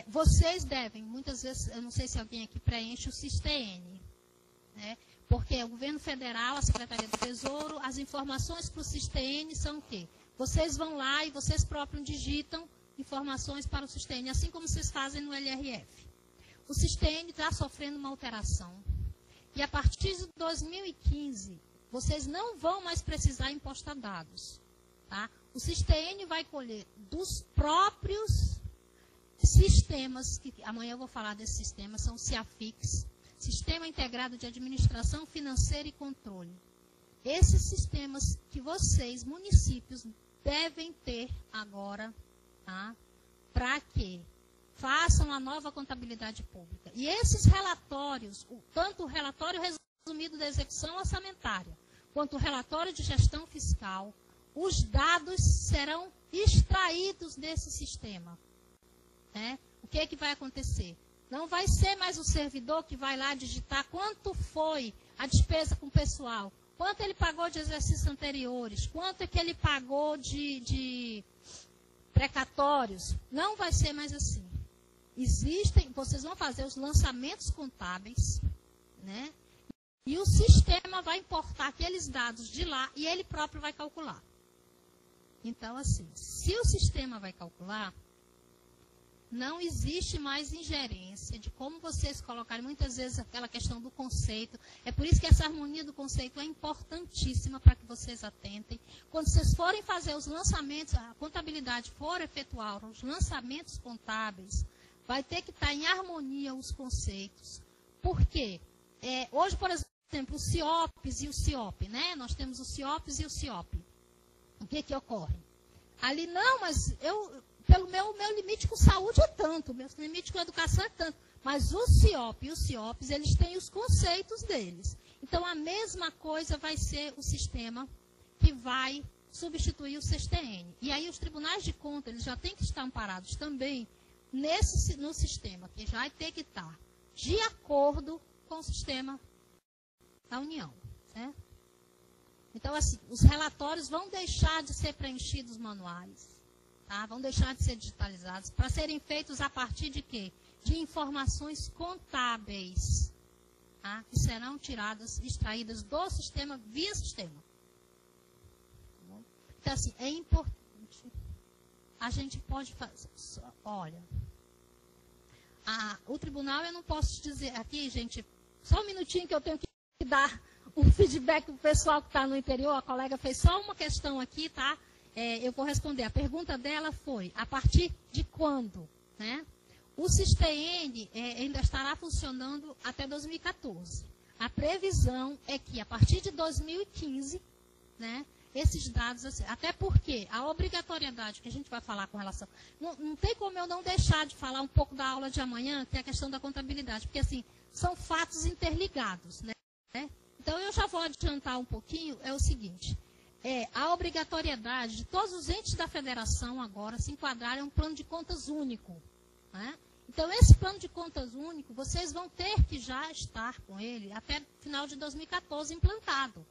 vocês devem, muitas vezes, eu não sei se alguém aqui preenche o SISTN, né, porque o governo federal, a Secretaria do Tesouro, as informações para o SISTN são o quê? Vocês vão lá e vocês próprios digitam informações para o SISTN, assim como vocês fazem no LRF. O SISTN está sofrendo uma alteração. E a partir de 2015, vocês não vão mais precisar impostar dados. Tá? O SISTN vai colher dos próprios sistemas, que amanhã eu vou falar desses sistemas, são SIAFIX, Sistema Integrado de Administração Financeira e Controle. Esses sistemas que vocês, municípios, devem ter agora, tá? Para quê? Façam a nova contabilidade pública. E esses relatórios, tanto o relatório resumido da execução orçamentária, quanto o relatório de gestão fiscal, os dados serão extraídos desse sistema. Né? O que é que vai acontecer? Não vai ser mais o servidor que vai lá digitar quanto foi a despesa com o pessoal, quanto ele pagou de exercícios anteriores, quanto é que ele pagou de precatórios. Não vai ser mais assim. Vocês vão fazer os lançamentos contábeis, né? E o sistema vai importar aqueles dados de lá e ele próprio vai calcular. Então, assim, se o sistema vai calcular, não existe mais ingerência de como vocês colocarem, muitas vezes, aquela questão do conceito. É por isso que essa harmonia do conceito é importantíssima para que vocês atentem. Quando vocês forem fazer os lançamentos, a contabilidade for efetuar os lançamentos contábeis, vai ter que estar em harmonia os conceitos. Por quê? Hoje, por exemplo, o CIOPS e o CIOP, né? Nós temos o CIOPS e o CIOP. O que ocorre? Ali, não, mas pelo meu limite com saúde é tanto, meu limite com educação é tanto. Mas o CIOP e o CIOPS, eles têm os conceitos deles. Então, a mesma coisa vai ser o sistema que vai substituir o SISTN. E aí, os tribunais de contas, eles já têm que estar amparados também no sistema, que já vai ter que estar de acordo com o sistema da União. Certo? Então, assim, os relatórios vão deixar de ser preenchidos manuais, tá? Vão deixar de ser digitalizados, para serem feitos a partir de quê? De informações contábeis, tá? Que serão extraídas do sistema, via sistema. Então, assim, é importante. A gente pode fazer. Olha, o tribunal, eu não posso te dizer. Aqui, gente, só um minutinho que eu tenho que dar um feedback para o pessoal que está no interior. A colega fez só uma questão aqui, tá? Eu vou responder. A pergunta dela foi: a partir de quando? Né? O SISTN ainda estará funcionando até 2014. A previsão é que, a partir de 2015, né? Esses dados, assim, até porque a obrigatoriedade que a gente vai falar com relação... Não tem como eu não deixar de falar um pouco da aula de amanhã, que é a questão da contabilidade, porque, assim, são fatos interligados, né? Então, eu já vou adiantar um pouquinho, é o seguinte, a obrigatoriedade de todos os entes da federação agora se enquadrarem em um plano de contas único, né? Então, esse plano de contas único, vocês vão ter que já estar com ele até final de 2014 implantado.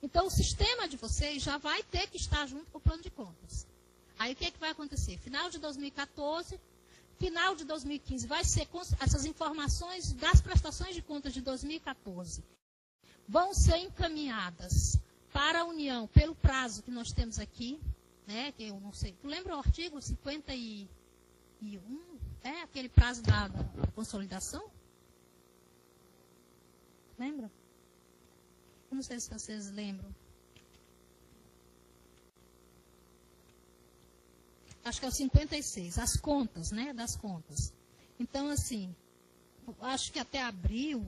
Então, o sistema de vocês já vai ter que estar junto com o plano de contas. Aí, o que vai acontecer? Final de 2014, final de 2015, vai ser essas informações das prestações de contas de 2014 vão ser encaminhadas para a União pelo prazo que nós temos aqui, né? Que eu não sei. Tu lembra o artigo 51? Aquele prazo da consolidação? Lembra? Não sei se vocês lembram. Acho que é o 56, as contas, né? Das contas. Então, assim, acho que até abril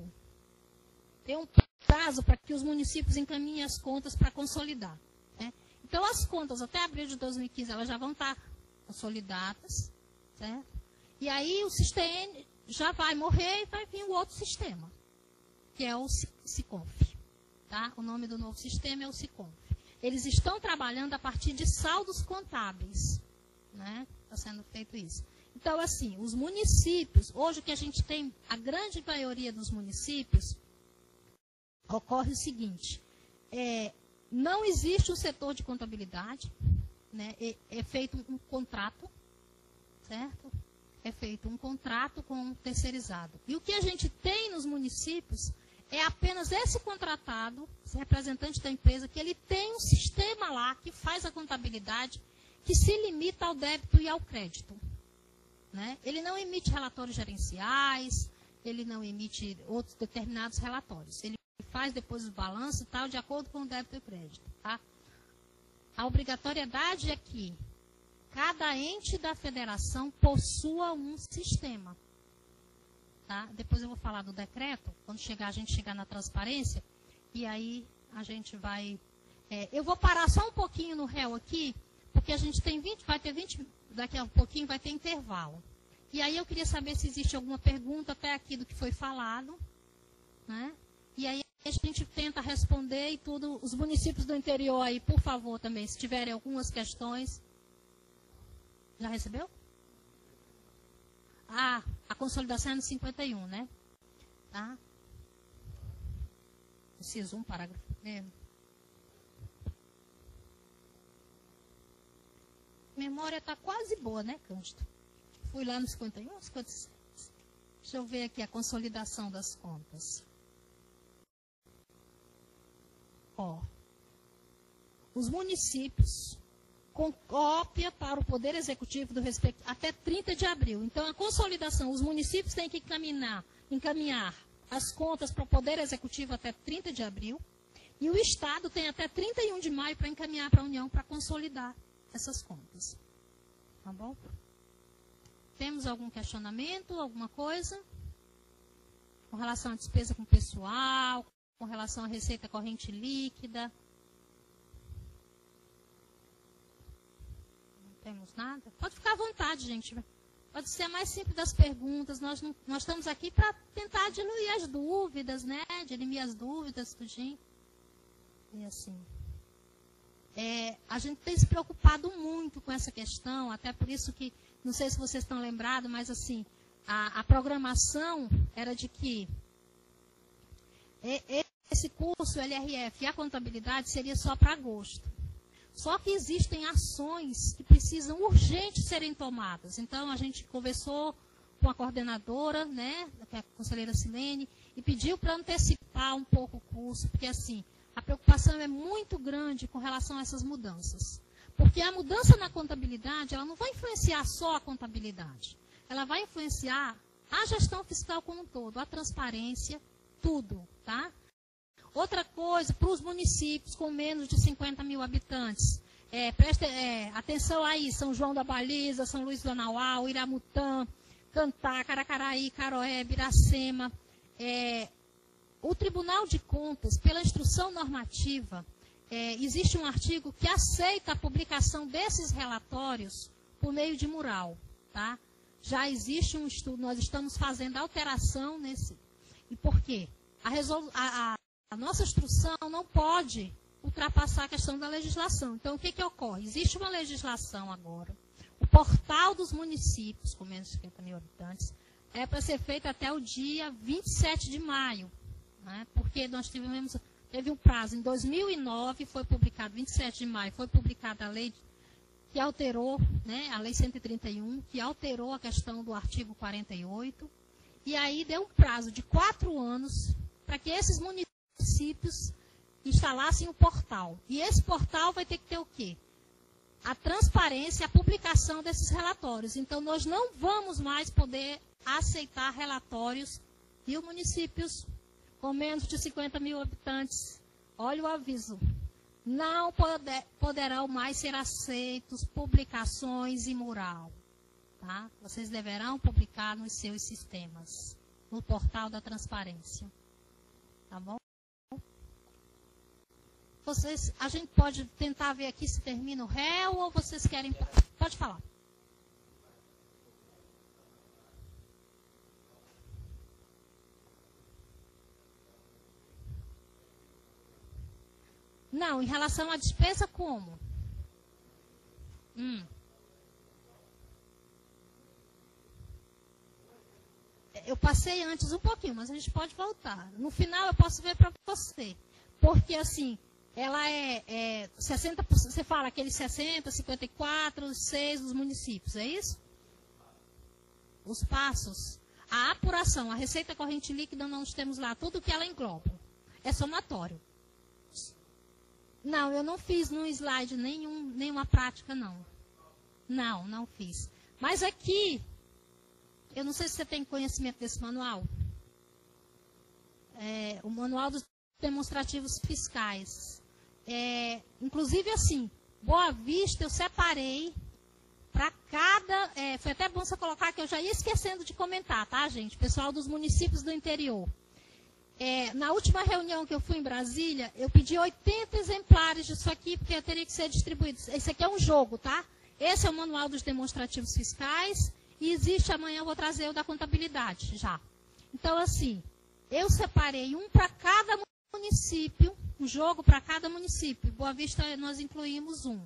tem um prazo para que os municípios encaminhem as contas para consolidar. Né? Então, as contas até abril de 2015, elas já vão estar consolidadas. Certo? E aí, o SISTN já vai morrer e vai vir o outro sistema, que é o SICONF. Tá? O nome do novo sistema é o SICONF. Eles estão trabalhando a partir de saldos contábeis. Né? Está sendo feito isso. Então, assim, os municípios, hoje o que a gente tem, a grande maioria dos municípios, ocorre o seguinte, não existe um setor de contabilidade, né? É feito um contrato, certo? É feito um contrato com um terceirizado. E o que a gente tem nos municípios é apenas esse contratado, esse representante da empresa, que ele tem um sistema lá que faz a contabilidade, que se limita ao débito e ao crédito, né? Ele não emite relatórios gerenciais, ele não emite outros determinados relatórios. Ele faz depois os balanços e tal, de acordo com o débito e o crédito. Tá? A obrigatoriedade é que cada ente da federação possua um sistema. Tá? Depois eu vou falar do decreto, quando a gente chegar na transparência, e aí a gente vai... eu vou parar só um pouquinho no réu aqui, porque a gente tem 20, vai ter 20, daqui a um pouquinho vai ter intervalo. E aí eu queria saber se existe alguma pergunta até aqui do que foi falado, né? E aí a gente tenta responder e tudo. Os municípios do interior aí, por favor, também, se tiverem algumas questões. Já recebeu? Ah, a consolidação é no 51, né? Tá? Preciso um parágrafo. Memória está quase boa, né, Cândido? Fui lá no 51, 56. Deixa eu ver aqui a consolidação das contas. Ó, os municípios com cópia para o Poder Executivo do respeito até 30 de abril. Então, a consolidação, os municípios têm que encaminhar as contas para o Poder Executivo até 30 de abril. E o Estado tem até 31 de maio para encaminhar para a União para consolidar essas contas. Tá bom? Temos algum questionamento, alguma coisa? Com relação à despesa com pessoal, com relação à receita corrente líquida? Não temos nada? Pode ficar à vontade, gente. Pode ser a mais simples das perguntas. Nós estamos aqui para tentar diluir as dúvidas, né? Dirimir as dúvidas, tudinho. E assim... a gente tem se preocupado muito com essa questão, até por isso que, não sei se vocês estão lembrados, mas assim, a programação era de que esse curso, LRF e a contabilidade seria só para agosto. Só que existem ações que precisam urgente serem tomadas. Então, a gente conversou com a coordenadora, né, que é a conselheira Silene, e pediu para antecipar um pouco o curso, porque assim, a preocupação é muito grande com relação a essas mudanças. Porque a mudança na contabilidade, ela não vai influenciar só a contabilidade. Ela vai influenciar a gestão fiscal como um todo, a transparência, tudo, tá? Outra coisa, para os municípios com menos de 50 mil habitantes, preste atenção aí, São João da Baliza, São Luís do Anauá, Iramutã, Cantá, Caracaraí, Caroé, Biracema. O Tribunal de Contas, pela instrução normativa, existe um artigo que aceita a publicação desses relatórios por meio de mural. Tá? Já existe um estudo, nós estamos fazendo alteração nesse. E por quê? A nossa instrução não pode ultrapassar a questão da legislação. Então, o que ocorre? Existe uma legislação agora. O portal dos municípios, com menos de 50 mil habitantes, é para ser feito até o dia 27 de maio. Né? Porque nós teve um prazo. Em 2009, foi publicado, 27 de maio, foi publicada a lei que alterou, né, a Lei 131, que alterou a questão do artigo 48. E aí deu um prazo de 4 anos para que esses municípios instalassem o portal. E esse portal vai ter que ter o quê? A transparência, a publicação desses relatórios. Então, nós não vamos mais poder aceitar relatórios de municípios com menos de 50 mil habitantes. Olha o aviso. Não poderão mais ser aceitos publicações em mural. Tá? Vocês deverão publicar nos seus sistemas, no portal da transparência. Tá bom? A gente pode tentar ver aqui se termina o réu ou vocês querem... Pode falar. Não, em relação à despesa, como? eu passei antes um pouquinho, mas a gente pode voltar. No final eu posso ver para você. Porque, assim, ela 60%, você fala aqueles 60, 54, 6 dos municípios, é isso? Os passos. A apuração, a receita corrente líquida, nós temos lá tudo que ela engloba. É somatório. Não, eu não fiz no slide nenhuma prática, não. Não fiz. Mas aqui, eu não sei se você tem conhecimento desse manual. O manual dos demonstrativos fiscais. Inclusive, assim, Boa Vista eu separei para cada... foi até bom você colocar que eu já ia esquecendo de comentar, tá, gente? Pessoal dos municípios do interior. Na última reunião que eu fui em Brasília, eu pedi 80 exemplares disso aqui, porque teria que ser distribuído. Esse aqui é um jogo, tá? Esse é o manual dos demonstrativos fiscais, e existe, amanhã eu vou trazer o da contabilidade, já. Então, assim, eu separei um para cada município, um jogo para cada município. Boa Vista, nós incluímos um,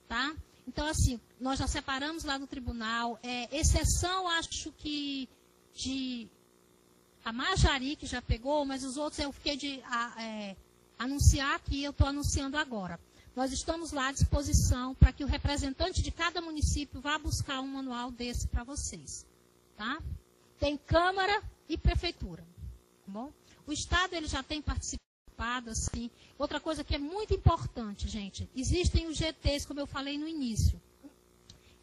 tá? Então, assim, nós já separamos lá do tribunal, exceção, acho que, de... A Majari, que já pegou, mas os outros eu fiquei de anunciar aqui, eu estou anunciando agora. Nós estamos lá à disposição para que o representante de cada município vá buscar um manual desse para vocês. Tá? Tem Câmara e Prefeitura. Tá bom? O Estado ele já tem participado, assim. Outra coisa que é muito importante, gente, existem os GTs, como eu falei no início.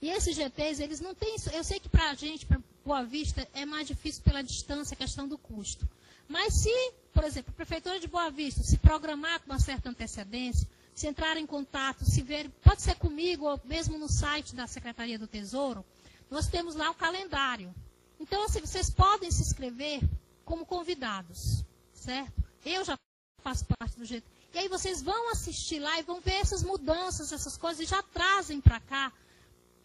E esses GTs, eles não têm... Eu sei que para a gente, para Boa Vista, é mais difícil pela distância, a questão do custo. Mas se, por exemplo, a Prefeitura de Boa Vista se programar com uma certa antecedência, se entrar em contato, se ver, pode ser comigo ou mesmo no site da Secretaria do Tesouro, nós temos lá o calendário. Então, assim, vocês podem se inscrever como convidados, certo? Eu já faço parte do GT. E aí vocês vão assistir lá e vão ver essas mudanças, essas coisas, e já trazem para cá,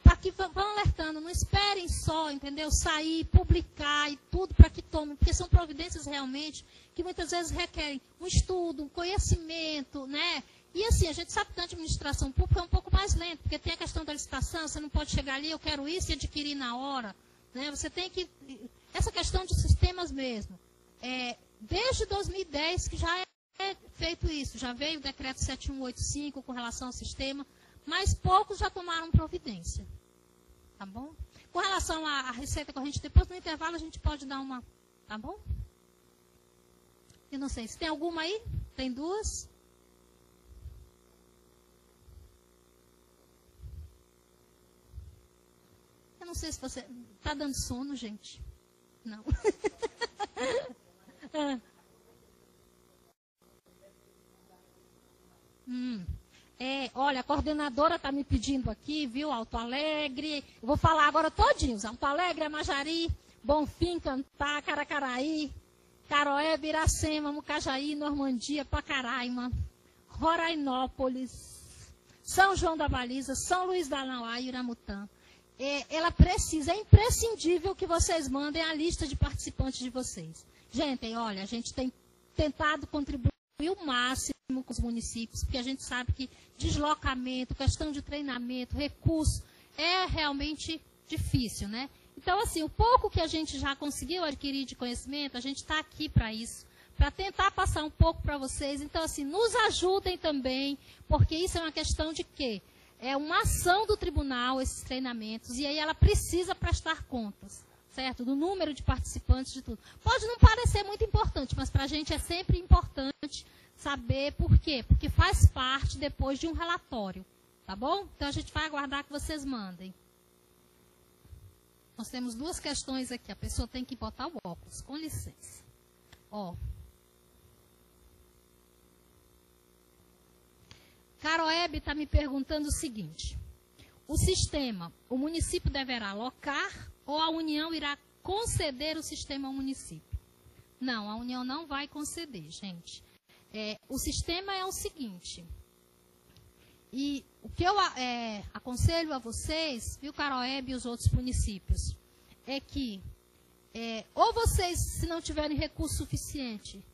para que vão alertando, não esperem só, entendeu? Sair, publicar e tudo para que tomem, porque são providências realmente que muitas vezes requerem um estudo, um conhecimento, né? E assim, a gente sabe que a administração pública é um pouco mais lento, porque tem a questão da licitação, você não pode chegar ali, eu quero isso e adquirir na hora, né? Você tem que... Essa questão de sistemas mesmo, desde 2010 que já é feito isso, já veio o decreto 7185 com relação ao sistema, mas poucos já tomaram providência. Tá bom? Com relação à receita corrente, depois no intervalo a gente pode dar uma... Tá bom? Eu não sei, se tem alguma aí? Tem duas? Eu não sei se você... Tá dando sono, gente? Não. Olha, a coordenadora está me pedindo aqui, viu? Alto Alegre. Eu vou falar agora todinhos. Alto Alegre, Amajari, Bonfim, Cantá, Caracaraí, Caroé, Iracema, Mucajaí, Normandia, Pacaraima, Rorainópolis, São João da Baliza, São Luís da Nauá e Iramutã. Ela precisa, é imprescindível que vocês mandem a lista de participantes de vocês. Gente, olha, a gente tem tentado contribuir o máximo com os municípios, porque a gente sabe que deslocamento, questão de treinamento, recurso, é realmente difícil, né? Então, assim, o pouco que a gente já conseguiu adquirir de conhecimento, a gente está aqui para isso, para tentar passar um pouco para vocês. Então, assim, nos ajudem também, porque isso é uma questão de quê? É uma ação do tribunal, esses treinamentos, e aí ela precisa prestar contas, certo? Do número de participantes, de tudo. Pode não parecer muito importante, mas para a gente é sempre importante saber por quê. Porque faz parte depois de um relatório, tá bom? Então, a gente vai aguardar que vocês mandem. Nós temos duas questões aqui. A pessoa tem que botar o óculos, com licença. Ó. Caroeb está me perguntando o seguinte. O sistema, o município deverá alocar ou a União irá conceder o sistema ao município? Não, a União não vai conceder, gente. O sistema é o seguinte. E o que eu aconselho a vocês, viu, Caroeb e os outros municípios, é que ou vocês, se não tiverem recurso suficiente,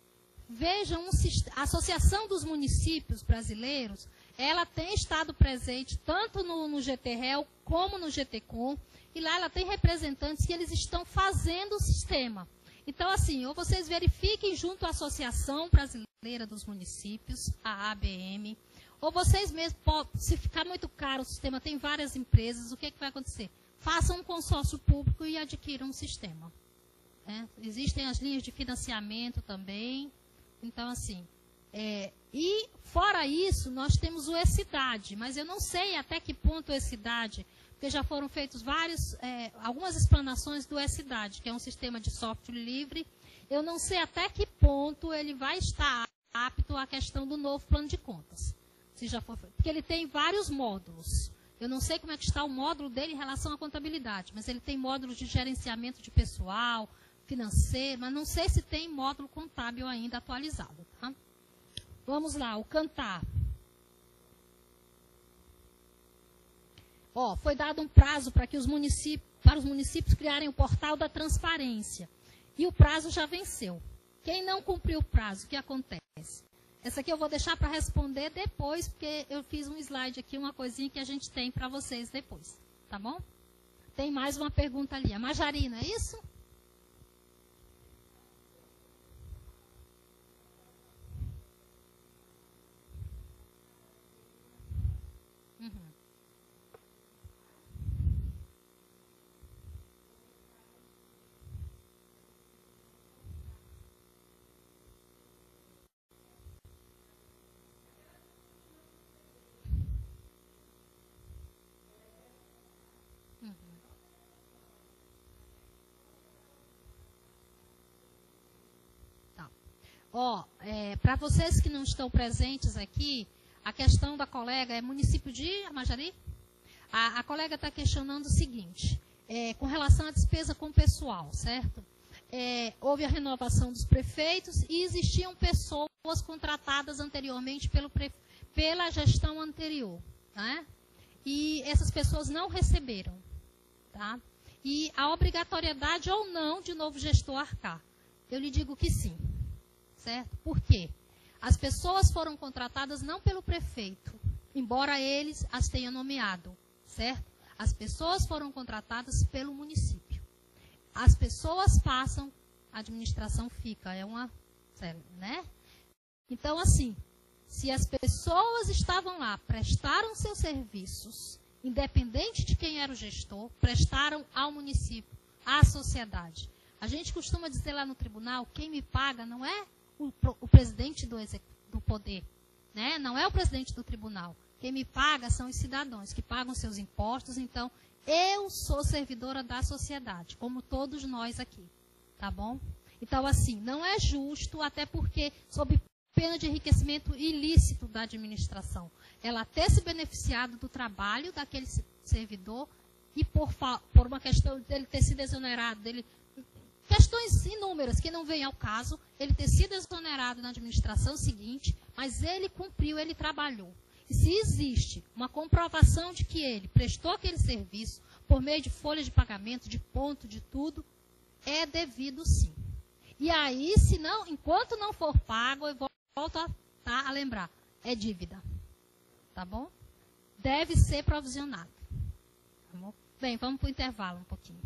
vejam a Associação dos Municípios Brasileiros, ela tem estado presente tanto no GTREL como no GTCOM, e lá ela tem representantes que eles estão fazendo o sistema. Então, assim, ou vocês verifiquem junto à Associação Brasileira dos Municípios, a ABM, ou vocês mesmos, se ficar muito caro o sistema, tem várias empresas, o que vai acontecer? Façam um consórcio público e adquiram um sistema. Existem as linhas de financiamento também. Então, assim, e fora isso, nós temos o E-Cidade, mas eu não sei até que ponto o E-Cidade, porque já foram feitos algumas explanações do E-Cidade, que é um sistema de software livre. Eu não sei até que ponto ele vai estar apto à questão do novo plano de contas. Se já for feito, porque ele tem vários módulos. Eu não sei como é que está o módulo dele em relação à contabilidade, mas ele tem módulos de gerenciamento de pessoal, financeiro, mas não sei se tem módulo contábil ainda atualizado. Tá? Vamos lá, o Cantar. Foi dado um prazo para os municípios criarem o portal da transparência. E o prazo já venceu. Quem não cumpriu o prazo, o que acontece? Essa aqui eu vou deixar para responder depois, porque eu fiz um slide aqui, uma coisinha que a gente tem para vocês depois. Tá bom? Tem mais uma pergunta ali. A Majarina, é isso? Para vocês que não estão presentes aqui, a questão da colega é município de Amajari? A colega está questionando o seguinte, com relação à despesa com pessoal, certo? Houve a renovação dos prefeitos e existiam pessoas contratadas anteriormente pela gestão anterior, né? E essas pessoas não receberam, tá? E a obrigatoriedade ou não de novo gestor arcar? Eu lhe digo que sim. Certo? Por quê? As pessoas foram contratadas não pelo prefeito, embora eles as tenham nomeado, certo? As pessoas foram contratadas pelo município. As pessoas passam, a administração fica, né? Então, assim, se as pessoas estavam lá, prestaram seus serviços, independente de quem era o gestor, prestaram ao município, à sociedade. A gente costuma dizer lá no tribunal, quem me paga não é o presidente do poder, né? Não é o presidente do tribunal. Quem me paga são os cidadãos que pagam seus impostos. Então, eu sou servidora da sociedade, como todos nós aqui, tá bom? Então, assim, não é justo, até porque, sob pena de enriquecimento ilícito da administração, ela ter se beneficiado do trabalho daquele servidor e por uma questão dele ter sido exonerado, questões inúmeras que não vêm ao caso, ele ter sido exonerado na administração seguinte, mas ele cumpriu, ele trabalhou. E se existe uma comprovação de que ele prestou aquele serviço por meio de folha de pagamento, de ponto, de tudo, é devido sim. E aí, se não, enquanto não for pago, eu volto a lembrar, é dívida. Tá bom? Deve ser provisionado. Tá bom? Bem, vamos para o intervalo um pouquinho.